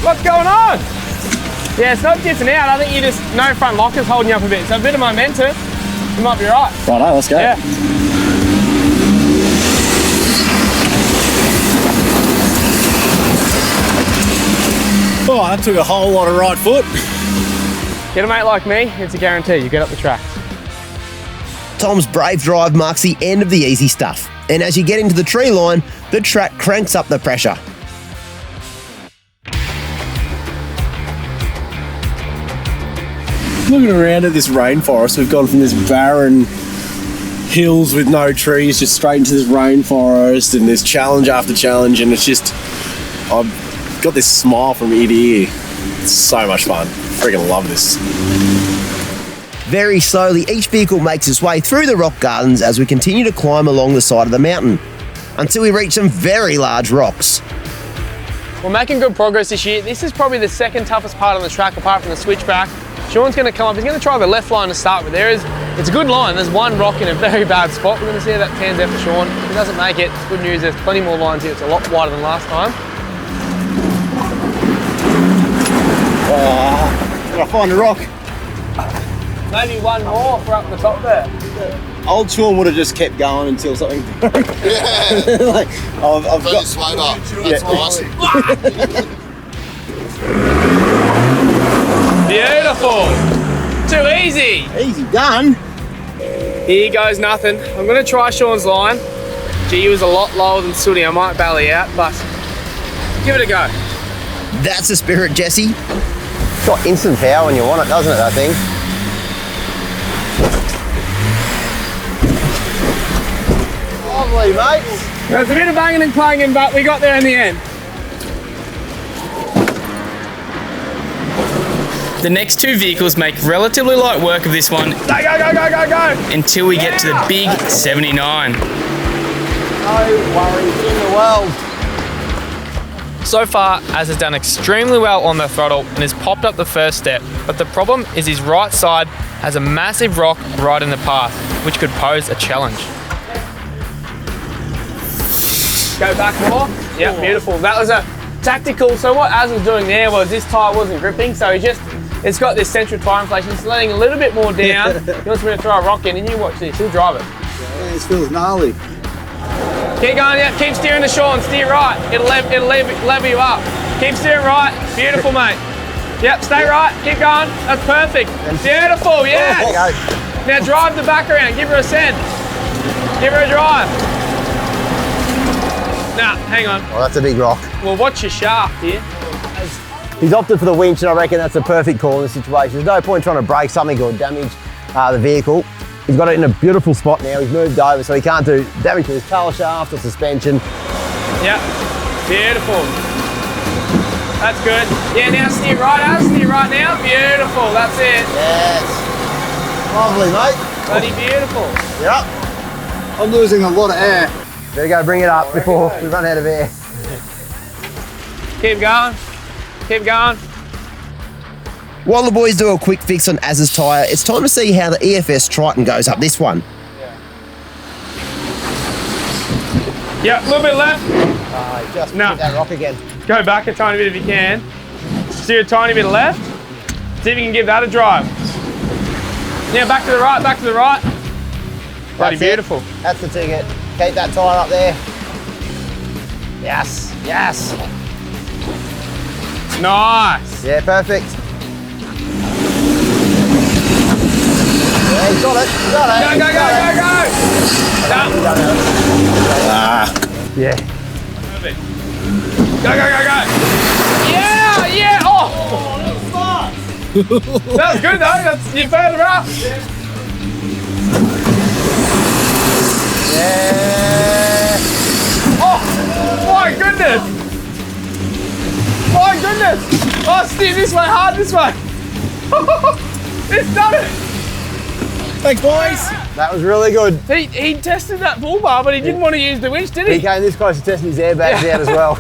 What's going on? Yeah, it's not dipping out. I think you just, no front locker's holding you up a bit. So a bit of momentum, you might be right. Righto, let's go. Yeah. Oh, that took a whole lot of right foot. Get a mate like me, it's a guarantee. You get up the track. Tom's brave drive marks the end of the easy stuff. And as you get into the tree line, the track cranks up the pressure. Looking around at this rainforest, we've gone from this barren hills with no trees just straight into this rainforest, and there's challenge after challenge, and it's just, I've got this smile from ear to ear. It's so much fun. Freaking love this. Very slowly, each vehicle makes its way through the rock gardens as we continue to climb along the side of the mountain, until we reach some very large rocks. We're making good progress this year. This is probably the second toughest part on the track apart from the switchback. Shaun's going to come up, he's going to try the left line to start with. It's a good line, there's one rock in a very bad spot. We're going to see how that pans out for Shaun. If he doesn't make it, it's good news, there's plenty more lines here. It's a lot wider than last time. Oh, gotta find a rock. Maybe one more for up the top there. Old Shaun would have just kept going until something broke. Yeah. Like, I've got slowed up. That's nice. Beautiful. Too easy. Easy done. Here goes nothing. I'm going to try Shaun's line. G was a lot lower than Sooty. I might bally out, but give it a go. That's the spirit, Jesse. got instant power when you want it, doesn't it, that thing? Lovely, mate. There was a bit of banging and clanging, but we got there in the end. The next two vehicles make relatively light work of this one. Go, go, go, go, go, go! Until we get to the big 79. No worries in the world. So far, Az has done extremely well on the throttle and has popped up the first step, but the problem is his right side has a massive rock right in the path, which could pose a challenge. Go back more. Yeah, beautiful. That was a tactical. So what Az was doing there was this tyre wasn't gripping, so it's got this central tyre inflation. It's letting a little bit more down. He wants me to throw a rock in, and you watch this. He'll drive it. Yeah, this feels gnarly. Keep going, yeah. Keep steering to Shaun. Steer right. It'll level you up. Keep steering right. Beautiful, mate. Yep, stay right. Keep going. That's perfect. Beautiful, yeah. Now drive the back around. Give her a send. Give her a drive. Nah, hang on. Oh, that's a big rock. Well, watch your shaft here. He's opted for the winch, and I reckon that's a perfect call in this situation. There's no point trying to break something or damage the vehicle. He's got it in a beautiful spot now. He's moved over, so he can't do damage to his tail shaft or suspension. Yep, beautiful. That's good. Yeah, now steer right, Az. Steer right now. Beautiful, that's it. Yes. Lovely, mate. Bloody beautiful. Yep. I'm losing a lot of air. Better go bring it up before we run out of air. Keep going. Keep going. While the boys do a quick fix on Az's tyre, it's time to see how the EFS Triton goes up this one. Yeah, a little bit left. Just hit that rock again. Go back a tiny bit if you can. Steer a tiny bit left. See if you can give that a drive. Now back to the right, back to the right. Bloody beautiful. That's the ticket. Keep that tyre up there. Yes, yes. Nice. Yeah, perfect. Yeah, you got it, you got it. Go, go, go, go, go. Yeah. Perfect. Go, go, go, go. Yeah, yeah. Oh. That was good though. You found it up. Yeah. Oh, my goodness. My goodness. Oh, steer this way, hard this way. It's done it. Thanks, boys. That was really good. He tested that bull bar, but he didn't want to use the winch, did He he? came this close to testing his airbags out as well.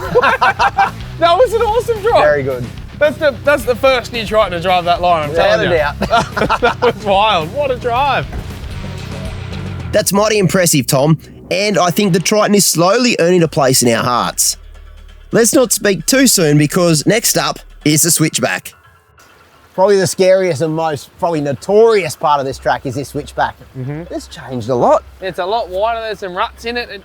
That was an awesome drive. Very good. That's the first new Triton to drive that line, I'm telling you. That was wild. What a drive. That's mighty impressive, Tom, and I think the Triton is slowly earning a place in our hearts. Let's not speak too soon, because next up is the switchback. Probably the scariest and most probably notorious part of this track is this switchback. It's changed a lot. It's a lot wider. There's some ruts in it.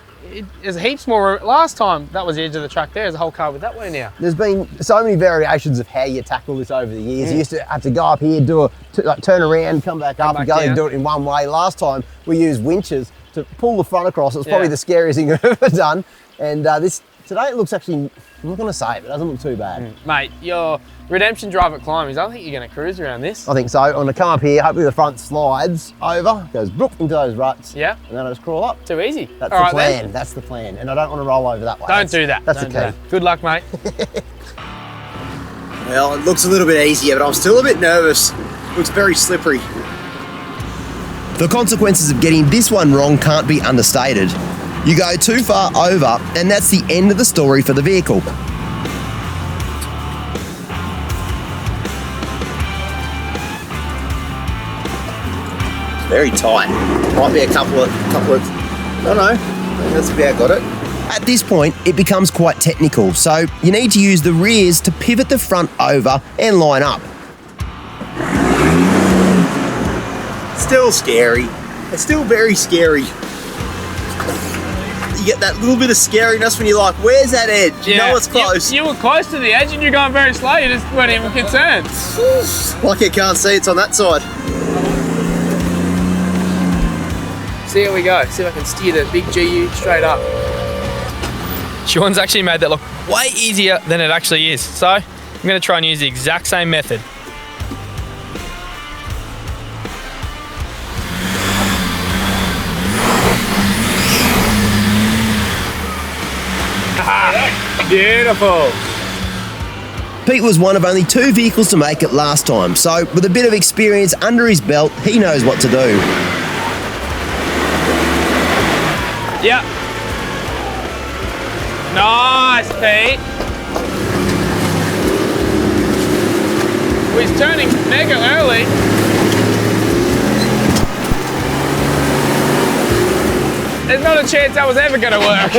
There's heaps more. Last time, that was the edge of the track there. There's a whole car with that way now. There's been so many variations of how you tackle this over the years. You used to have to go up here, turn around, come back up and go and do it in one way. Last time we used winches to pull the front across. It was probably the scariest thing I've ever done. And today it looks actually, I'm not going to say it, but it doesn't look too bad. Mate, your redemption drive at Climies, I think you're going to cruise around this. I think so. I'm going to come up here, hopefully the front slides over, goes bloop into those ruts. Yeah. And then I just crawl up. Too easy. That's the plan. Then. That's the plan. And I don't want to roll over that way. Don't do that. That's Don't the key. do that. Good luck, mate. Well, it looks a little bit easier, but I'm still a bit nervous. It looks very slippery. The consequences of getting this one wrong can't be understated. You go too far over, and that's the end of the story for the vehicle. Very tight. Might be a couple of I don't know. I think that's about got it. At this point, it becomes quite technical, so you need to use the rears to pivot the front over and line up. Still scary. It's still very scary. You get that little bit of scariness when you're like, where's that edge? You know it's close. You were close to the edge and you're going very slow. You just weren't even concerned. Like I can't see it's on that side. See how we go. See if I can steer the big GU straight up. Shaun's actually made that look way easier than it actually is. So I'm going to try and use the exact same method. Beautiful. Pete was one of only 2 vehicles to make it last time, so with a bit of experience under his belt, he knows what to do. Yep. Nice, Pete. Well, he's turning mega early. There's not a chance that was ever going to work.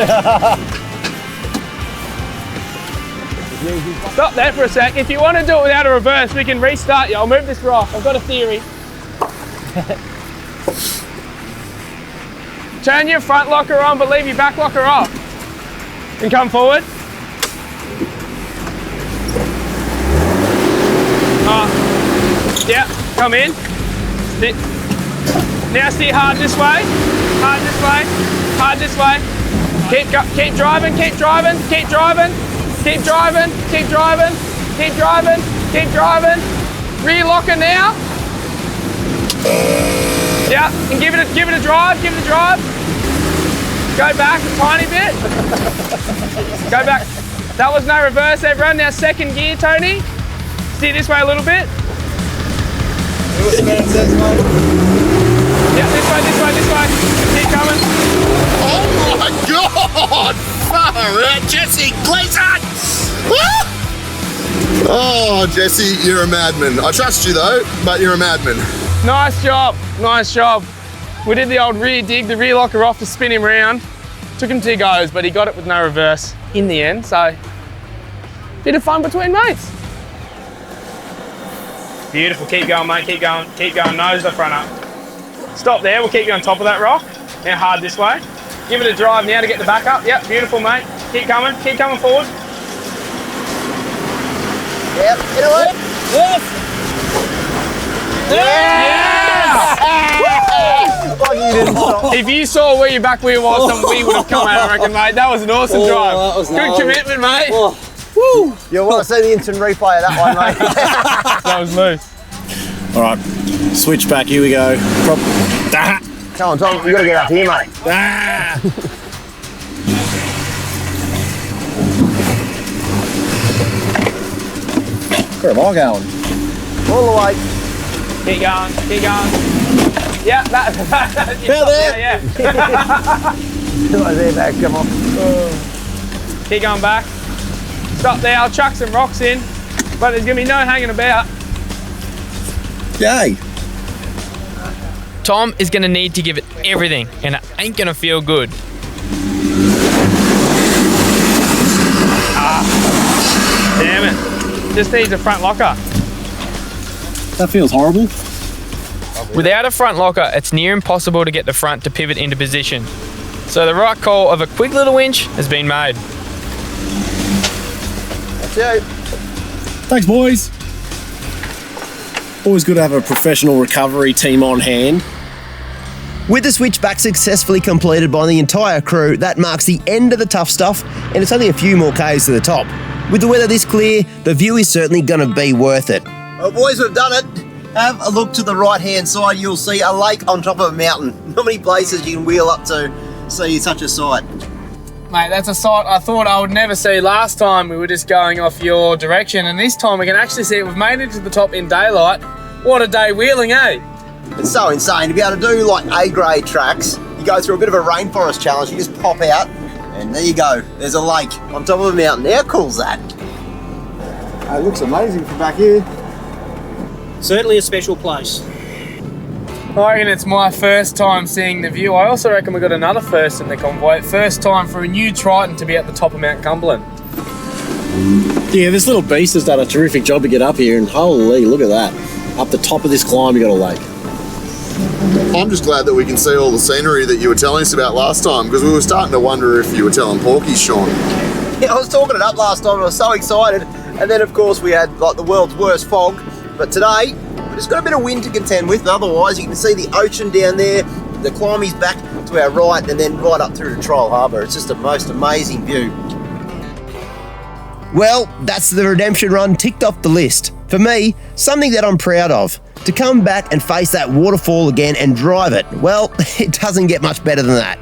Stop there for a sec. If you want to do it without a reverse, we can restart you. I'll move this rock. I've got a theory. Turn your front locker on, but leave your back locker off. And come forward. Yeah, come in. Sit. Now steer hard this way. Hard this way. Hard this way. Keep driving, keep driving, keep driving. Keep driving, keep driving, keep driving, keep driving. Rear locker now. Yeah, and give it a drive, give it a drive. Go back a tiny bit. Go back. That was no reverse, everyone. Now second gear, Tony. Steer this way a little bit. Yeah, this way, this way, this way. Keep coming. Oh my God! Far out, Jesse Gleason! Oh, Jesse, you're a madman. I trust you though, but you're a madman. Nice job, nice job. We did the old rear dig, the rear locker off to spin him round. Took him 2 goes, but he got it with no reverse in the end, so bit of fun between mates. Beautiful, keep going, mate, keep going, nose the front up. Stop there, we'll keep you on top of that rock. Now hard this way. Give it a drive now to get the back up. Yep, beautiful, mate. Keep coming forward. Yep, get away. Yes! Yeah! If you saw where your back wheel was, we would have come out, I reckon, mate. That was an awesome drive. That was Good nice. commitment, mate. Woo! You'll want to see the instant replay of that one, mate. That was loose. All right, switch back. Here we go. Come on, Tom, you got to get up here, mate. Where am I going? All the way. Keep going, keep going. Yeah, that. there. There, back, come on. Keep going back. Stop there, I'll chuck some rocks in, but there's going to be no hanging about. Yay. Tom is going to need to give it everything, and it ain't going to feel good. Damn it. Just needs a front locker. That feels horrible. Without a front locker, it's near impossible to get the front to pivot into position. So the right call of a quick little winch has been made. That's it. Thanks, boys. Always good to have a professional recovery team on hand. With the switchback successfully completed by the entire crew, that marks the end of the tough stuff, and it's only a few more Ks to the top. With the weather this clear, the view is certainly going to be worth it. Well, boys, we've done it. Have a look to the right-hand side. You'll see a lake on top of a mountain. Not many places you can wheel up to see such a sight. Mate, that's a sight I thought I would never see last time. We were just going off your direction, and this time we can actually see it. We've made it to the top in daylight. What a day wheeling, eh? It's so insane to be able to do like A-grade tracks. You go through a bit of a rainforest challenge, you just pop out, and there you go. There's a lake on top of a mountain. How cool's that? It looks amazing from back here. Certainly a special place. I reckon it's my first time seeing the view. I also reckon we got another first in the convoy. First time for a new Triton to be at the top of Mount Cumberland. Yeah, this little beast has done a terrific job to get up here, and holy, look at that. Up the top of this climb, you got a lake. I'm just glad that we can see all the scenery that you were telling us about last time, because we were starting to wonder if you were telling porkies, Shaun. Yeah, I was talking it up last time and I was so excited. And then, of course, we had like the world's worst fog. But today, we've just got a bit of wind to contend with. Otherwise, you can see the ocean down there, the Climies back to our right, and then right up through to Trial Harbour. It's just a most amazing view. Well, that's the redemption run ticked off the list. For me, something that I'm proud of. To come back and face that waterfall again and drive it, well, it doesn't get much better than that.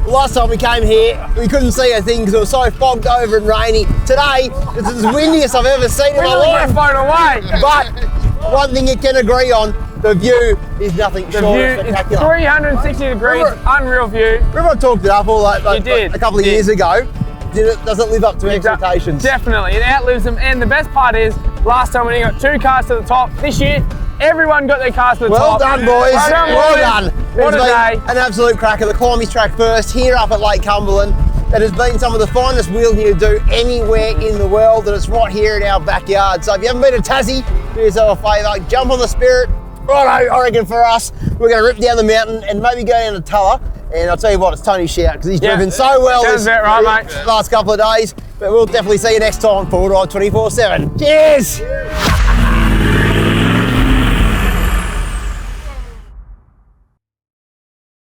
Last time we came here, we couldn't see a thing because it was so fogged over and rainy. Today, it's the windiest I've ever seen in my life. Blown away. But one thing you can agree on, the view is nothing short of spectacular. 360 degrees, unreal view. Remember I talked it up all You did. a couple of years ago? Does it live up to expectations? Definitely, it outlives them. And the best part is, last time we only got 2 cars to the top. This year, everyone got their cars to the top. Well done, boys. Well done. What a day. An absolute cracker. The Climies Track first here up at Lake Cumberland. It has been some of the finest wheeling you do anywhere in the world, and it's right here in our backyard. So if you haven't been to Tassie, do yourself a favour, jump on the Spirit. Righto, I reckon for us, we're going to rip down the mountain and maybe go down to Tulla. And I'll tell you what, it's Tony's shout because he's driven so well this right, last couple of days. But we'll definitely see you next time for Ride 24/7. Cheers!